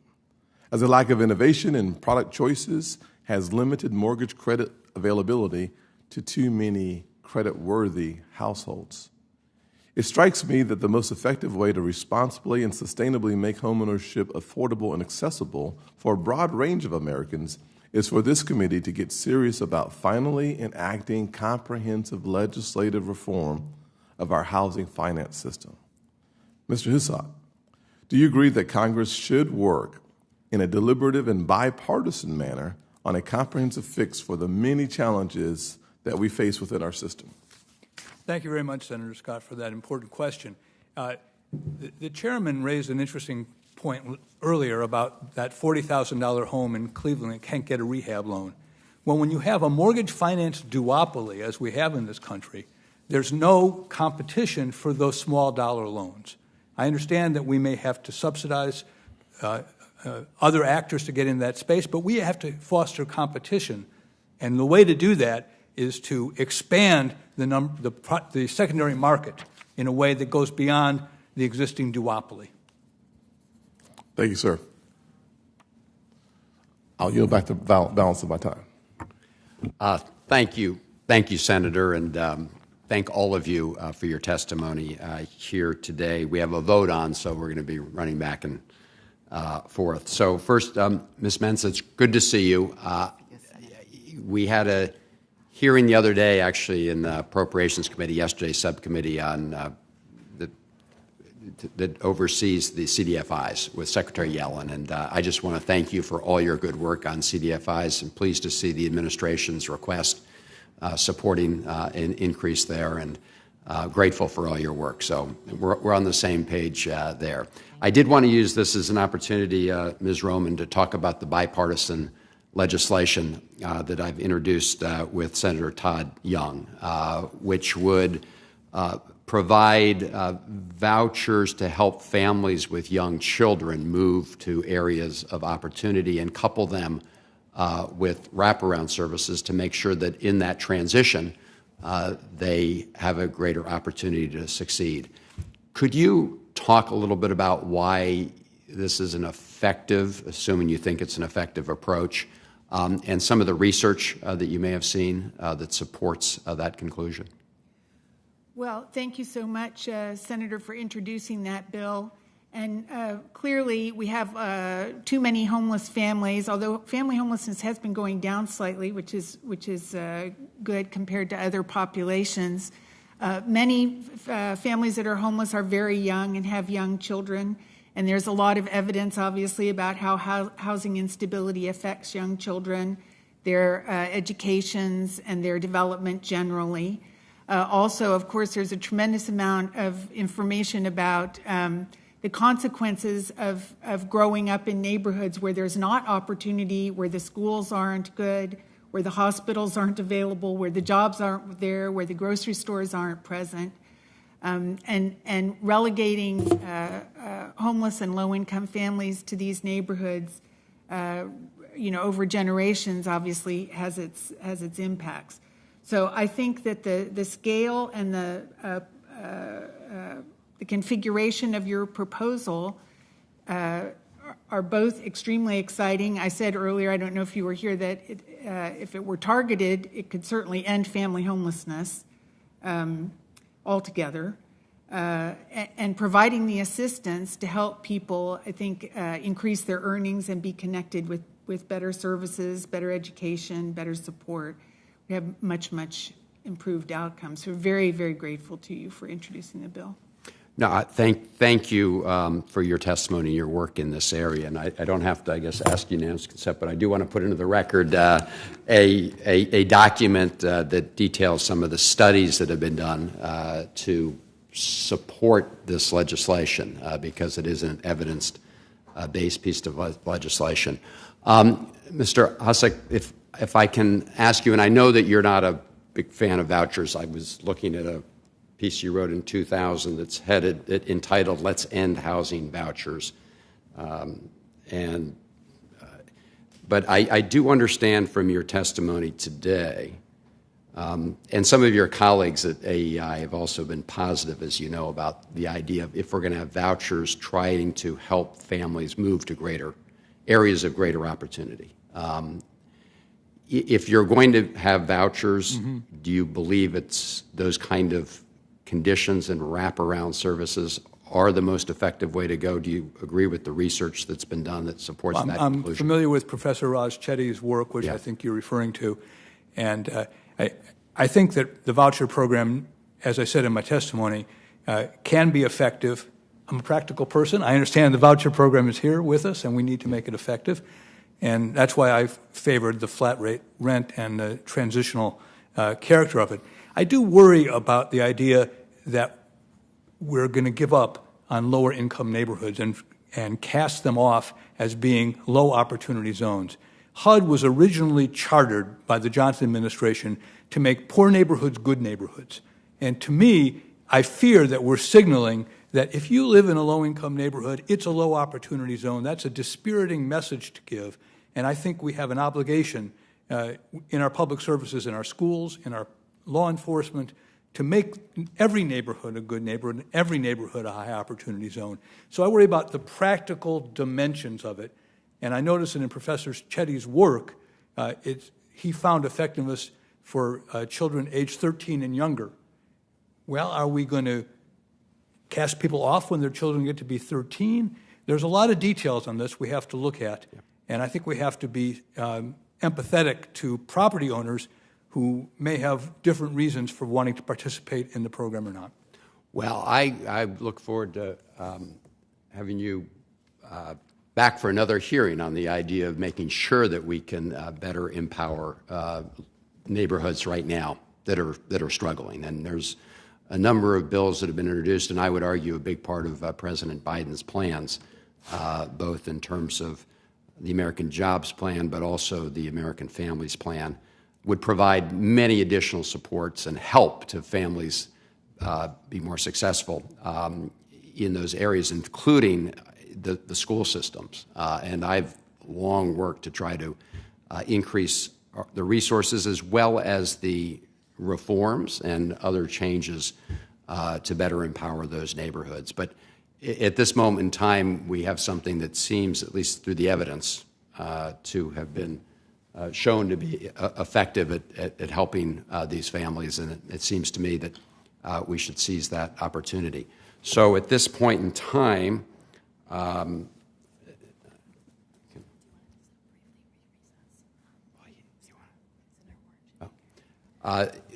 as a lack of innovation in product choices has limited mortgage credit availability to too many credit-worthy households. It strikes me that the most effective way to responsibly and sustainably make homeownership affordable and accessible for a broad range of Americans is for this committee to get serious about finally enacting comprehensive legislative reform of our housing finance system. Mr. Hussat, do you agree that Congress should work in a deliberative and bipartisan manner on a comprehensive fix for the many challenges that we face within our system?
Thank you very much, Senator Scott, for that important question. The chairman raised an interesting point earlier about that $40,000 home in Cleveland that can't get a rehab loan. Well, when you have a mortgage finance duopoly, as we have in this country, there's no competition for those small dollar loans. I understand that we may have to subsidize other actors to get in that space, but we have to foster competition. And the way to do that is to expand the secondary market in a way that goes beyond the existing duopoly.
Thank you, sir. I'll yield back the balance of my time.
Thank you, Senator, and thank all of you for your testimony here today. We have a vote on, so we're going to be running back and forth. So first, Ms. Mensah, it's good to see you. We had a hearing the other day, actually, in the Appropriations Committee, yesterday's subcommittee on that oversees the Cdfis with Secretary Yellen. And I just want to thank you for all your good work on Cdfis, and pleased to see the administration's request supporting an increase there, and grateful for all your work. So we're on the same page there. I did want to use this as an opportunity, Ms. Roman, to talk about the bipartisan legislation that I've introduced with Senator Todd Young, which would provide vouchers to help families with young children move to areas of opportunity and couple them with wraparound services to make sure that in that transition they have a greater opportunity to succeed. Could you talk a little bit about why this is an effective, assuming you think it's an effective approach, and some of the research that you may have seen that supports that conclusion?
Well, thank you so much, Senator, for introducing that bill. And clearly, we have too many homeless families, although family homelessness has been going down slightly, which is good compared to other populations. Many families that are homeless are very young and have young children, and there's a lot of evidence, obviously, about how housing instability affects young children, their educations, and their development generally. Also, of course, there's a tremendous amount of information about the consequences of growing up in neighborhoods where there's not opportunity, where the schools aren't good, where the hospitals aren't available, where the jobs aren't there, where the grocery stores aren't present. And relegating homeless and low-income families to these neighborhoods, over generations, obviously has its impacts. So I think that the scale and the configuration of your proposal are both extremely exciting. I said earlier, I don't know if you were here, that if it were targeted, it could certainly end family homelessness altogether. And providing the assistance to help people, I think, increase their earnings and be connected with better services, better education, better support. We have much, much improved outcomes. So we're very, very grateful to you for introducing the bill.
No, thank you for your testimony and your work in this area. And I don't have to, I guess, ask unanimous consent, but I do want to put into the record a document that details some of the studies that have been done to support this legislation, because it is an evidence-based piece of legislation. Mr. Hussat, if I can ask you, and I know that you're not a big fan of vouchers. I was looking at a piece you wrote in 2000 that's entitled "Let's End Housing Vouchers." But I do understand from your testimony today, and some of your colleagues at AEI have also been positive, as you know, about the idea of if we're going to have vouchers trying to help families move to greater areas of greater opportunity. If you're going to have vouchers, do you believe it's those kind of conditions and wraparound services are the most effective way to go? Do you agree with the research that's been done that supports that
I'm
conclusion?
familiar with Professor Raj Chetty's work, which I think you're referring to, and I think that the voucher program, as I said in my testimony, can be effective. I'm a practical person. I understand the voucher program is here with us, and we need to make it effective, and that's why I've favored the flat rate rent and the transitional character of it. I do worry about the idea that we're going to give up on lower income neighborhoods and cast them off as being low opportunity zones. HUD was originally chartered by the Johnson administration to make poor neighborhoods good neighborhoods. And to me, I fear that we're signaling that if you live in a low income neighborhood, it's a low opportunity zone. That's a dispiriting message to give. And I think we have an obligation in our public services, in our schools, in our law enforcement, to make every neighborhood a good neighborhood and every neighborhood a high opportunity zone. So I worry about the practical dimensions of it. And I notice that in Professor Chetty's work, he found effectiveness for children aged 13 and younger. Well, are we going to cast people off when their children get to be 13? There's a lot of details on this we have to look at. And I think we have to be empathetic to property owners who may have different reasons for wanting to participate in the program or not.
Well, I look forward to having you back for another hearing on the idea of making sure that we can better empower neighborhoods right now that are struggling. And there's a number of bills that have been introduced, and I would argue a big part of President Biden's plans, both in terms of the American Jobs Plan, but also the American Families Plan, would provide many additional supports and help to families be more successful in those areas, including the school systems. And I've long worked to try to increase the resources as well as the reforms and other changes to better empower those neighborhoods. But at this moment in time, we have something that seems, at least through the evidence, to have been shown to be effective at helping these families, and it seems to me that we should seize that opportunity. So at this point in time,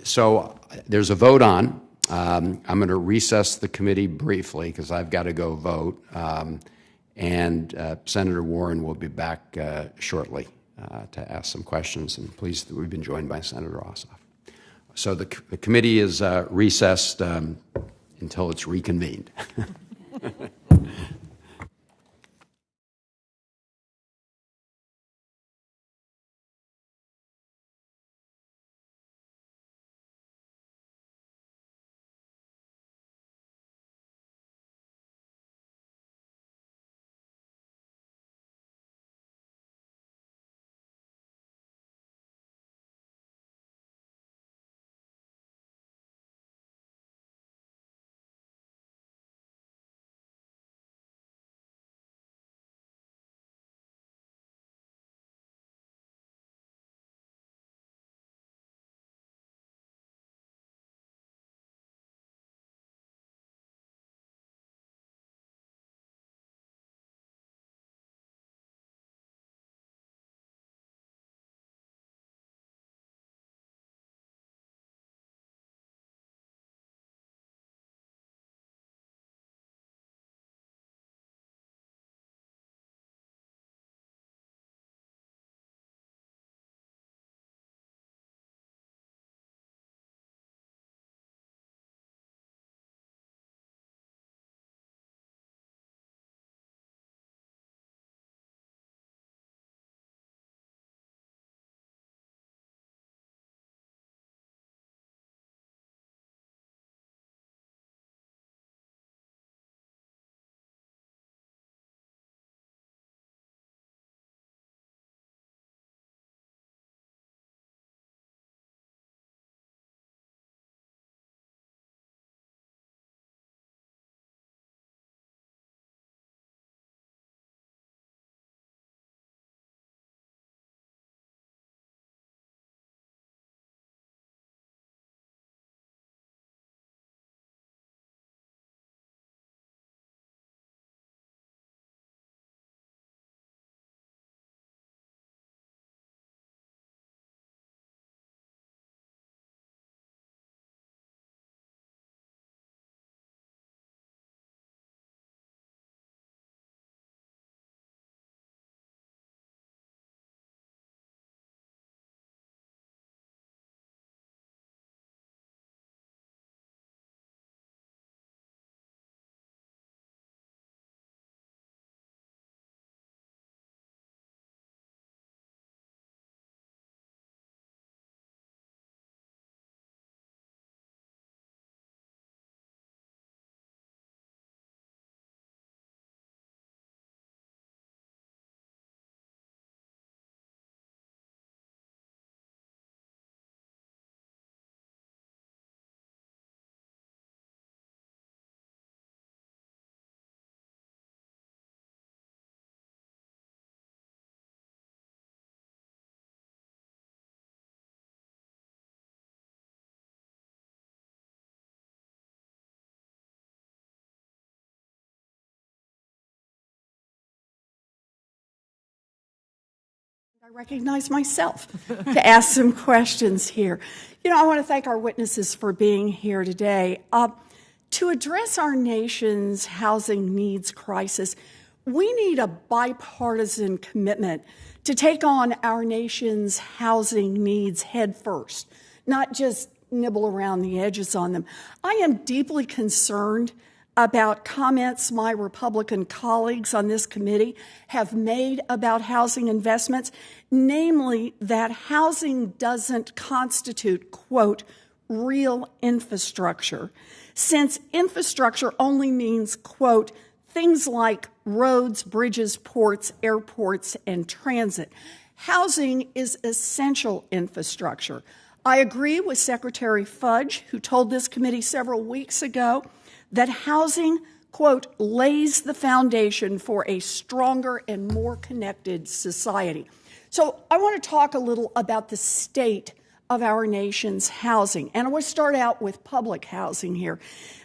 so there's a vote on. I'm going to recess the committee briefly because I've got to go vote, and Senator Warren will be back shortly to ask some questions. And please, we've been joined by Senator Ossoff. So the committee is recessed until it's reconvened.
I recognize myself to ask some questions here. I want to thank our witnesses for being here today. To address our nation's housing needs crisis, we need a bipartisan commitment to take on our nation's housing needs head first, not just nibble around the edges on them. I am deeply concerned about comments my Republican colleagues on this committee have made about housing investments, namely that housing doesn't constitute, quote, real infrastructure, since infrastructure only means, quote, things like roads, bridges, ports, airports, and transit. Housing is essential infrastructure. I agree with Secretary Fudge, who told this committee several weeks ago that housing, quote, lays the foundation for a stronger and more connected society. So I want to talk a little about the state of our nation's housing. And I want to start out with public housing here.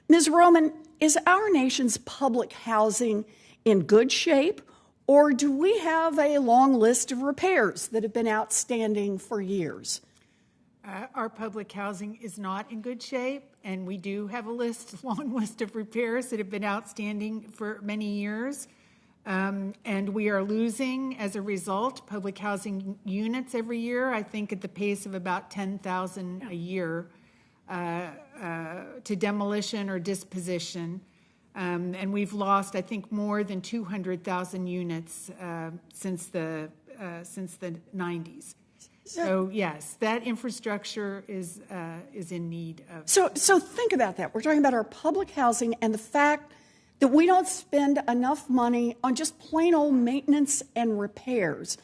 Ms. Roman, is our nation's public housing in good shape, or do we have a long list of repairs that have been outstanding for years?
Our public housing is not in good shape, and we do have a long list of repairs that have been outstanding for many years. And we are losing, as a result, public housing units every year, I think at the pace of about 10,000 a year to demolition or disposition. And we've lost, I think, more than 200,000 units since the 90s. So yes, that infrastructure is in need of.
So think about that. We're talking about our public housing and the fact that we don't spend enough money on just plain old maintenance and repairs.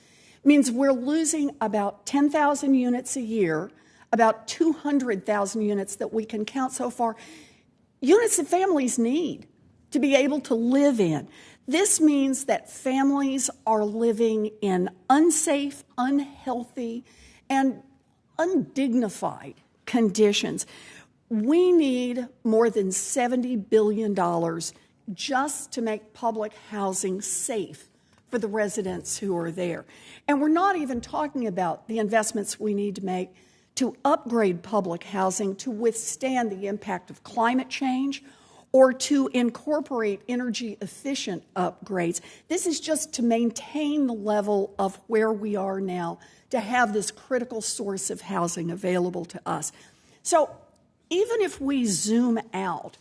It means we're losing about 10,000 units a year, about 200,000 units that we can count so far, units that families need to be able to live in. This means that families are living in unsafe, unhealthy, and undignified conditions. We need more than $70 billion just to make public housing safe for the residents who are there. And we're not even talking about the investments we need to make to upgrade public housing to withstand the impact of climate change or to incorporate energy-efficient upgrades. This is just to maintain the level of where we are now, to have this critical source of housing available to us. So even if we zoom out,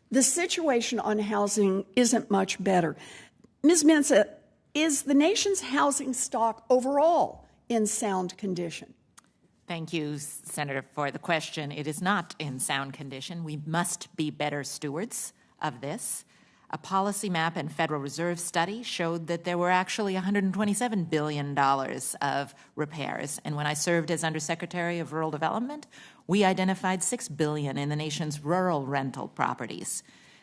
the situation on housing isn't much better. Ms. Mensah, is the nation's housing stock overall in sound condition?
Thank you, Senator, for the question. It is not in sound condition. We must be better stewards of this. A policy map and Federal Reserve study showed that there were actually $127 billion of repairs. And when I served as Undersecretary of Rural Development, we identified $6 billion in the nation's rural rental properties.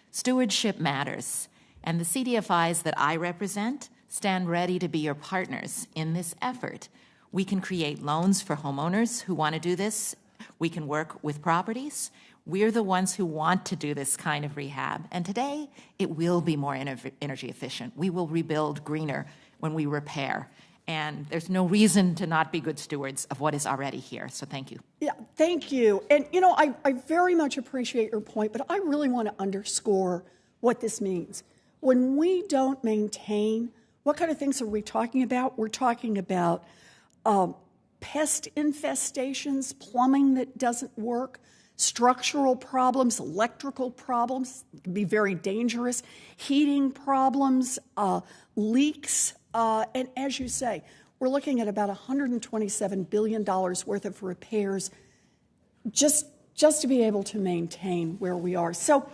Stewardship matters, and the Cdfis that I represent stand ready to be your partners in this effort. We can create loans for homeowners who want to do this. We can work with properties. We're the ones who want to do this kind of rehab. And today, it will be more energy efficient. We will rebuild greener when we repair. And there's no reason to not be good stewards of what is already here. So thank you.
Yeah, thank you. And, I very much appreciate your point, but I really want to underscore what this means. When we don't maintain, what kind of things are we talking about? We're talking about pest infestations, plumbing that doesn't work, structural problems, electrical problems, can be very dangerous, heating problems, leaks, and as you say, we're looking at about $127 billion worth of repairs just to be able to maintain where we are. So,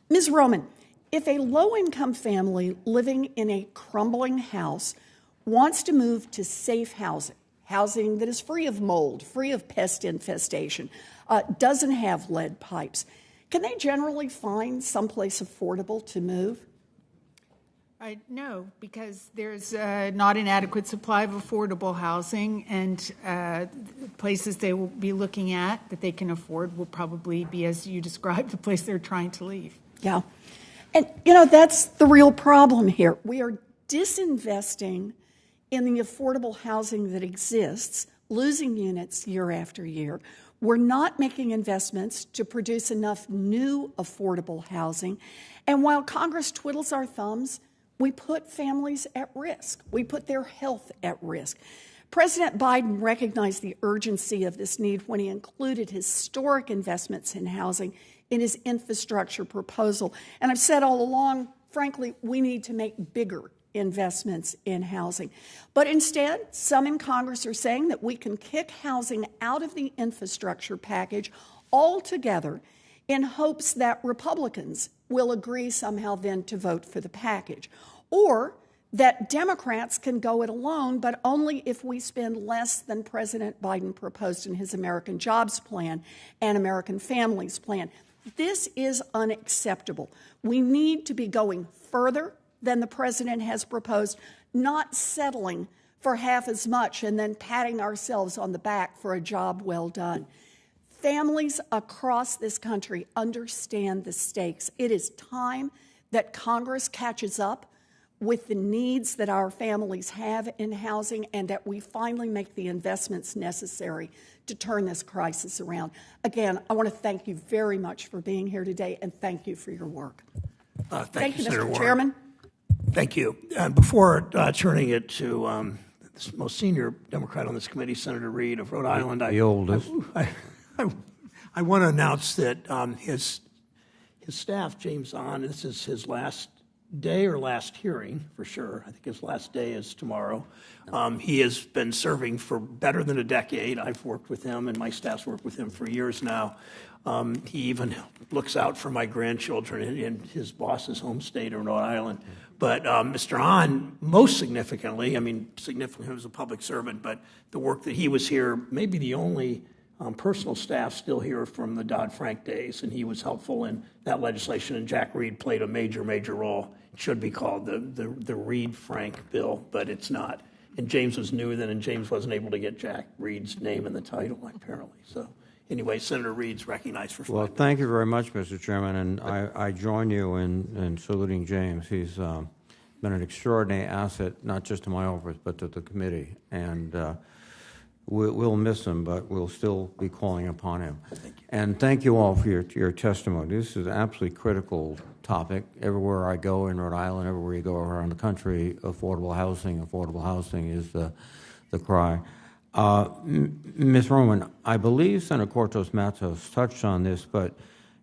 Ms. Roman, if a low-income family living in a crumbling house wants to move to safe housing, housing that is free of mold, free of pest infestation, doesn't have lead pipes, can they generally find someplace affordable to move?
No, because there's not an adequate supply of affordable housing, and places they will be looking at that they can afford will probably be, as you described, the place they're trying to leave.
Yeah. And, that's the real problem here. We are disinvesting in the affordable housing that exists, losing units year after year. We're not making investments to produce enough new affordable housing. And while Congress twiddles our thumbs, we put families at risk. We put their health at risk. President Biden recognized the urgency of this need when he included historic investments in housing in his infrastructure proposal. And I've said all along, frankly, we need to make bigger investments in housing. But instead, some in Congress are saying that we can kick housing out of the infrastructure package altogether in hopes that Republicans will agree somehow then to vote for the package. Or that Democrats can go it alone, but only if we spend less than President Biden proposed in his American Jobs Plan and American Families Plan. This is unacceptable. We need to be going further than the president has proposed, not settling for half as much and then patting ourselves on the back for a job well done. Families across this country understand the stakes. It is time that Congress catches up with the needs that our families have in housing and that we finally make the investments necessary to turn this crisis around. Again, I want to thank you very much for being here today and thank you for your work.
Thank you, Senator
Mr.
Warren.
Chairman.
Thank you. Before turning it to the most senior Democrat on this committee, Senator Reid of Rhode Island,
The oldest.
I want to announce that his staff, James Ahn, this is his last day or last hearing for sure. I think his last day is tomorrow. He has been serving for better than a decade. I've worked with him, and my staff's worked with him for years now. He even looks out for my grandchildren in his boss's home state of Rhode Island. But Mr. Hahn, most significantly, significantly, he was a public servant, but the work that he was here, maybe the only personal staff still here from the Dodd-Frank days, and he was helpful in that legislation, and Jack Reed played a major, major role. It should be called the Reed-Frank bill, but it's not. And James was new then, and James wasn't able to get Jack Reed's name in the title, apparently. So anyway, Senator Reed's recognized for 5 minutes.
Well, thank you very much, Mr. Chairman, and I join you in saluting James. He's been an extraordinary asset, not just to my office, but to the committee. And we'll miss him, but we'll still be calling upon him. And thank you all for your testimony. This is an absolutely critical topic. Everywhere I go in Rhode Island, everywhere you go around the country, affordable housing is the cry. Ms. Roman, I believe Senator Cortez Matos touched on this, but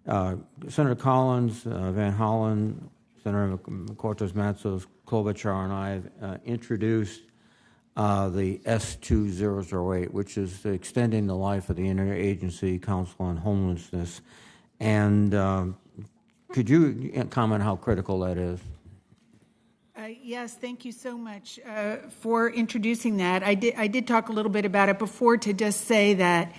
Senator Collins, Van Hollen, Senator Cortez Matos, Klobuchar, and I have introduced the S2008, which is extending the life of the Interagency Council on Homelessness. And could you comment how critical that is?
Yes, thank you so much for introducing that. I did talk a little bit about it before to just say that,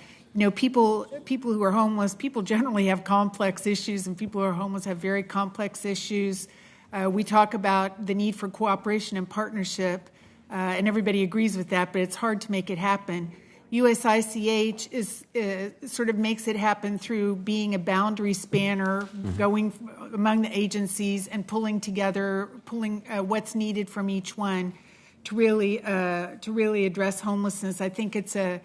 people who are homeless, people generally have complex issues, and people who are homeless have very complex issues. We talk about the need for cooperation and partnership, and everybody agrees with that, but it's hard to make it happen. USICH sort of makes it happen through being a boundary spanner, going among the agencies and pulling what's needed from each one to really address homelessness. I think it's a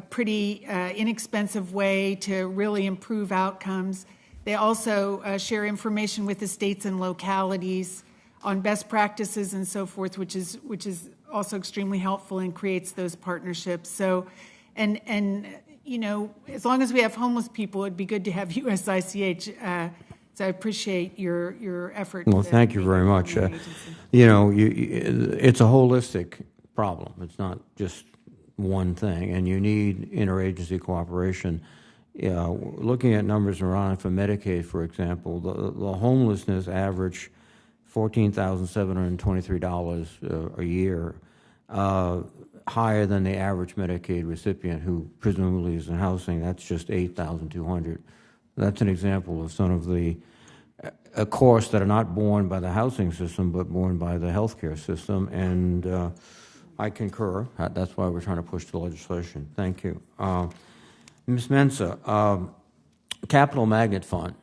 pretty inexpensive way to really improve outcomes. They also share information with the states and localities on best practices and so forth, which is also extremely helpful and creates those partnerships. So, and as long as we have homeless people, it'd be good to have USICH. So I appreciate your effort.
Well, thank you very much. It's a holistic problem. It's not just one thing, and you need interagency cooperation. Looking at numbers around for Medicaid, for example, the homelessness average $14,723 a year, higher than the average Medicaid recipient who presumably is in housing. That's just $8,200. That's an example of some of the costs that are not borne by the housing system, but borne by the healthcare system. And I concur. That's why we're trying to push the legislation. Thank you. Ms. Mensah, Capital Magnet Fund.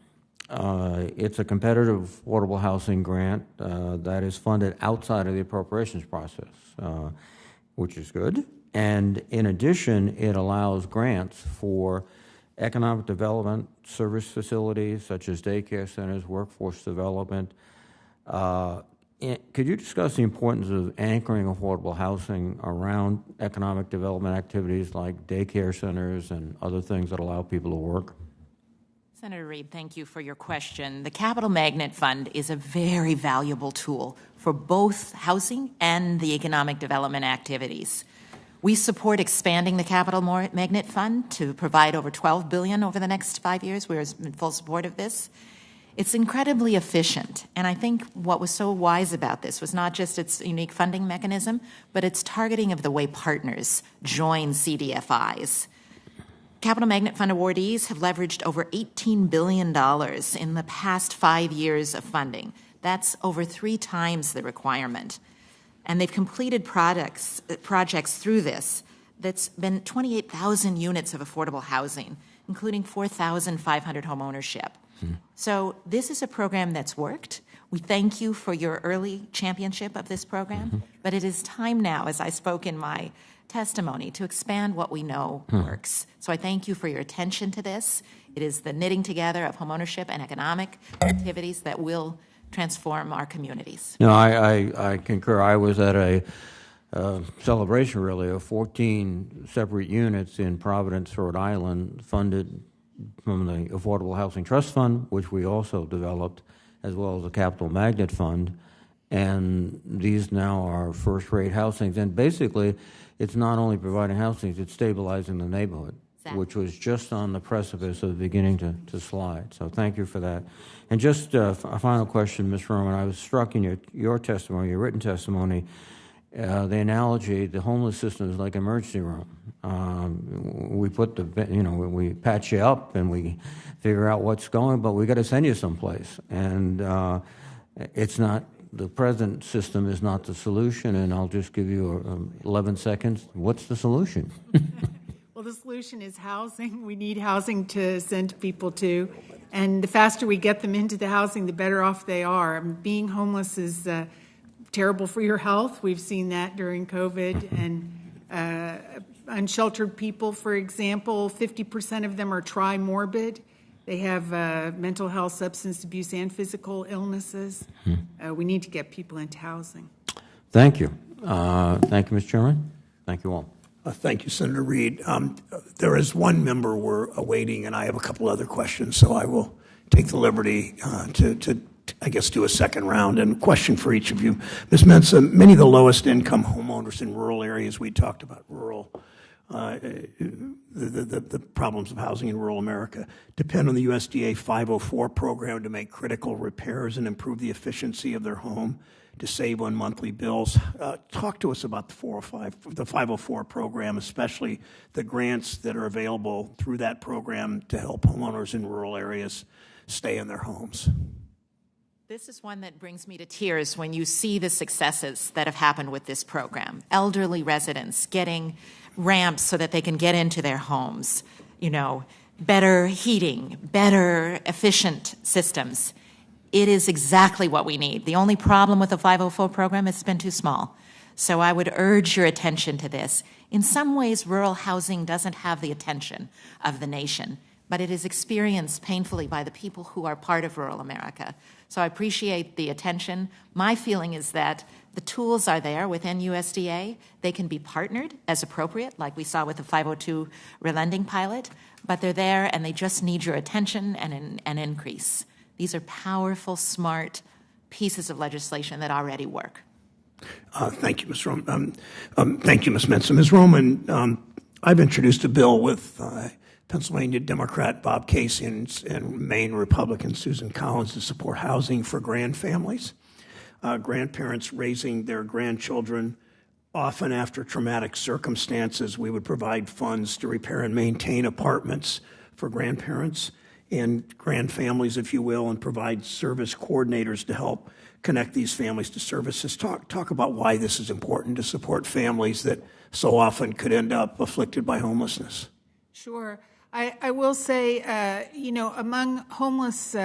It's a competitive affordable housing grant that is funded outside of the appropriations process. which is good. And in addition, it allows grants for economic development, service facilities such as daycare centers, workforce development. Could you discuss the importance of anchoring affordable housing around economic development activities like daycare centers and other things that allow people to work?
Senator Reid, thank you for your question. The Capital Magnet Fund is a very valuable tool for both housing and the economic development activities. We support expanding the Capital Magnet Fund to provide over $12 billion over the next 5 years. We're in full support of this. It's incredibly efficient, and I think what was so wise about this was not just its unique funding mechanism, but its targeting of the way partners join Cdfis. Capital Magnet Fund awardees have leveraged over $18 billion in the past 5 years of funding. That's over 3 times the requirement. And they've completed projects through this that's been 28,000 units of affordable housing, including 4,500 home ownership. So this is a program that's worked. We thank you for your early championship of this program, but it is time now, as I spoke in my testimony, to expand what we know works. So I thank you for your attention to this. It is the knitting together of homeownership and economic activities that will transform our communities.
No, I concur. I was at a celebration, really, of 14 separate units in Providence, Rhode Island, funded from the Affordable Housing Trust Fund, which we also developed, as well as the Capital Magnet Fund. And these now are first-rate housings. And basically, it's not only providing housing, it's stabilizing the neighborhood, which was just on the precipice of beginning to slide. So thank you for that. And just a final question, Ms. Roman. I was struck in your testimony, your written testimony, the analogy, the homeless system is like an emergency room. We put we patch you up and we figure out what's going, but we got to send you someplace. And it's not, the present system is not the solution, and I'll just give you 11 seconds. What's the solution?
Well, the solution is housing. We need housing to send people to, and the faster we get them into the housing, the better off they are. Being homeless is terrible for your health. We've seen that during COVID. And unsheltered people, for example, 50% of them are tri-morbid. They have mental health, substance abuse, and physical illnesses. We need to get people into housing.
Thank you. Thank you, Mr. Chairman. Thank you all.
Thank you, Senator Reid. There is one member we're awaiting, and I have a couple other questions, so I will take the liberty to I guess, do a second round. And question for each of you. Ms. Mensah, many of the lowest income homeowners in rural areas, we talked about rural, the problems of housing in rural America, depend on the USDA 504 program to make critical repairs and improve the efficiency of their home to save on monthly bills. Talk to us about the 504 program, especially the grants that are available through that program to help homeowners in rural areas stay in their homes.
This is one that brings me to tears when you see the successes that have happened with this program. Elderly residents getting ramps so that they can get into their homes, better heating, better efficient systems. It is exactly what we need. The only problem with the 504 program is it's been too small. So I would urge your attention to this. In some ways, rural housing doesn't have the attention of the nation, but it is experienced painfully by the people who are part of rural America. So I appreciate the attention. My feeling is that the tools are there within USDA. They can be partnered as appropriate, like we saw with the 502 relending pilot, but they're there and they just need your attention and an increase. These are powerful, smart pieces of legislation that already work.
Thank you, Ms. Roman. Thank you, Ms. Mensah. Ms. Roman, I've introduced a bill with Pennsylvania Democrat Bob Casey and Maine Republican Susan Collins to support housing for grand families. Grandparents raising their grandchildren, often after traumatic circumstances. We would provide funds to repair and maintain apartments for grandparents and grand families, if you will, and provide service coordinators to help connect these families to services. Talk about why this is important to support families that so often could end up afflicted by homelessness.
Sure. I will say, among homeless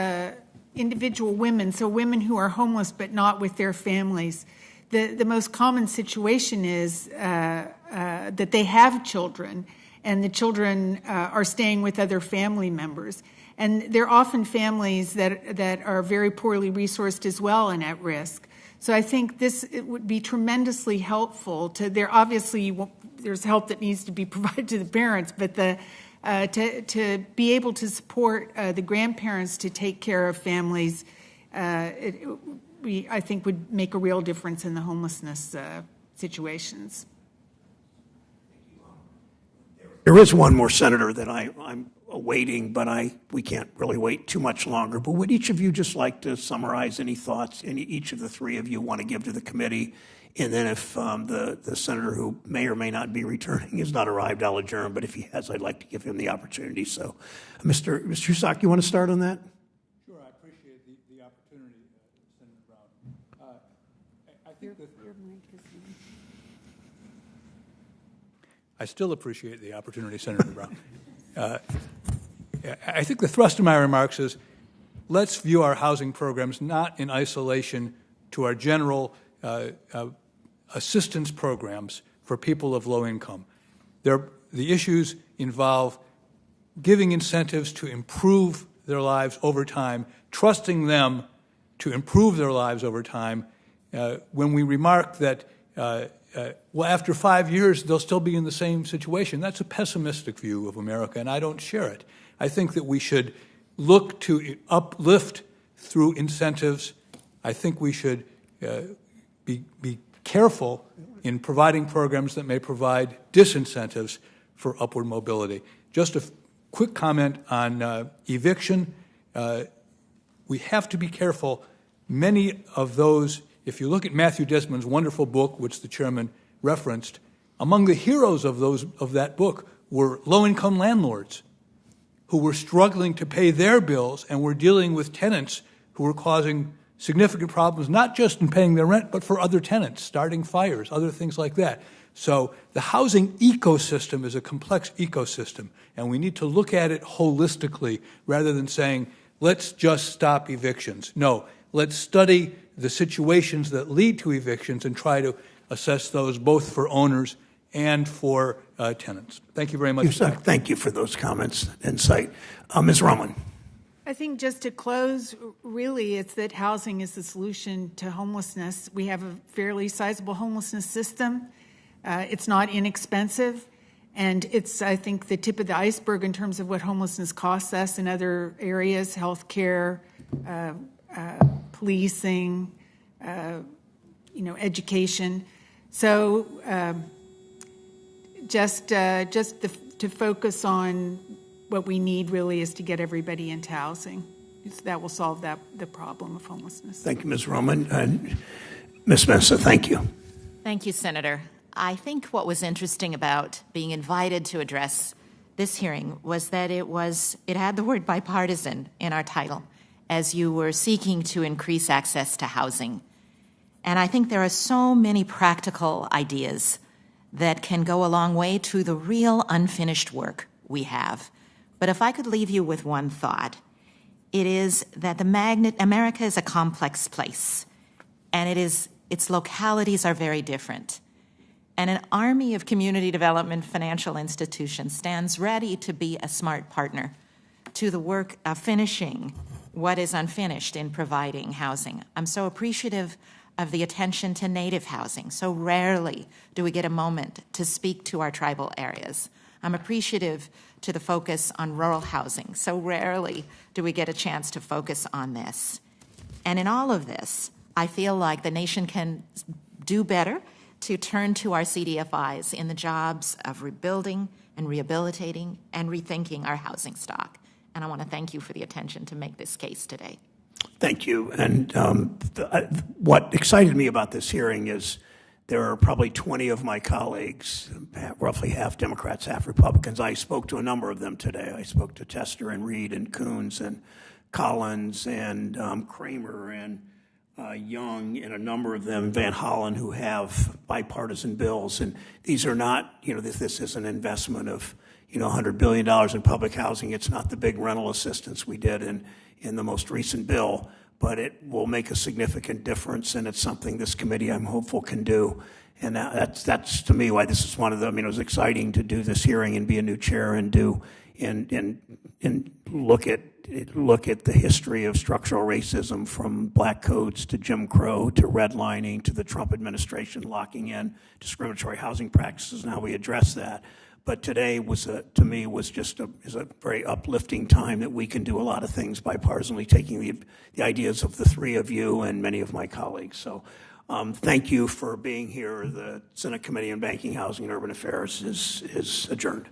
individual women, so women who are homeless but not with their families, the most common situation is that they have children, and the children are staying with other family members. And they're often families that are very poorly resourced as well and at risk. So I think it would be tremendously helpful there's help that needs to be provided to the parents, but to be able to support the grandparents to take care of families, I think would make a real difference in the homelessness situations.
There is one more, Senator, that I'm awaiting, but we can't really wait too much longer. But would each of you just like to summarize any thoughts each of the three of you want to give to the committee? And then if the senator who may or may not be returning has not arrived, I'll adjourn. But if he has, I'd like to give him the opportunity. So, Mr. Husak, you want to start on that?
Sure, I appreciate the opportunity, Senator Brown. I think that I still appreciate the opportunity, Senator Brown. I think the thrust of my remarks is let's view our housing programs not in isolation to our general assistance programs for people of low income. The issues involve giving incentives to improve their lives over time, trusting them to improve their lives over time. When we remark that after 5 years, they'll still be in the same situation. That's a pessimistic view of America, and I don't share it. I think that we should look to uplift through incentives. I think we should be careful in providing programs that may provide disincentives for upward mobility. Just a quick comment on eviction. We have to be careful. Many of those, if you look at Matthew Desmond's wonderful book, which the chairman referenced, among the heroes of that book were low-income landlords who were struggling to pay their bills and were dealing with tenants who were causing significant problems, not just in paying their rent, but for other tenants, starting fires, other things like that. So the housing ecosystem is a complex ecosystem, and we need to look at it holistically rather than saying, let's just stop evictions. No, let's study the situations that lead to evictions and try to assess those both for owners and for tenants. Thank you very much.
Thank you for those comments, insight. Ms. Roman.
I think just to close, really, it's that housing is the solution to homelessness. We have a fairly sizable homelessness system. It's not inexpensive, and it's, I think, the tip of the iceberg in terms of what homelessness costs us in other areas, healthcare, policing, education. So just to focus on what we need really is to get everybody into housing. That will solve the problem of homelessness.
Thank you, Ms. Roman. And Ms. Mesa, thank you.
Thank you, Senator. I think what was interesting about being invited to address this hearing was that it had the word bipartisan in our title, as you were seeking to increase access to housing. And I think there are so many practical ideas that can go a long way to the real unfinished work we have. But if I could leave you with one thought, it is that America is a complex place, and its localities are very different. And an army of community development financial institutions stands ready to be a smart partner to the work of finishing what is unfinished in providing housing. I'm so appreciative of the attention to Native housing. So rarely do we get a moment to speak to our tribal areas. I'm appreciative to the focus on rural housing. So rarely do we get a chance to focus on this. And in all of this, I feel like the nation can do better to turn to our Cdfis in the jobs of rebuilding and rehabilitating and rethinking our housing stock. And I want to thank you for the attention to make this case today.
Thank you. And what excited me about this hearing is there are probably 20 of my colleagues, roughly half Democrats, half Republicans. I spoke to a number of them today. I spoke to Tester and Reed and Coons and Collins and Kramer and Young and a number of them, Van Hollen, who have bipartisan bills. And these are not, this is an investment of, $100 billion in public housing. It's not the big rental assistance we did in the most recent bill, but it will make a significant difference, and it's something this committee, I'm hopeful, can do. And that's to me why this is one of the, it was exciting to do this hearing and be a new chair and look at the history of structural racism, from black codes to Jim Crow to redlining to the Trump administration locking in discriminatory housing practices and how we address that. But today to me was a very uplifting time that we can do a lot of things bipartisanly, taking the ideas of the three of you and many of my colleagues. So thank you for being here. The Senate Committee on Banking, Housing, and Urban Affairs is adjourned.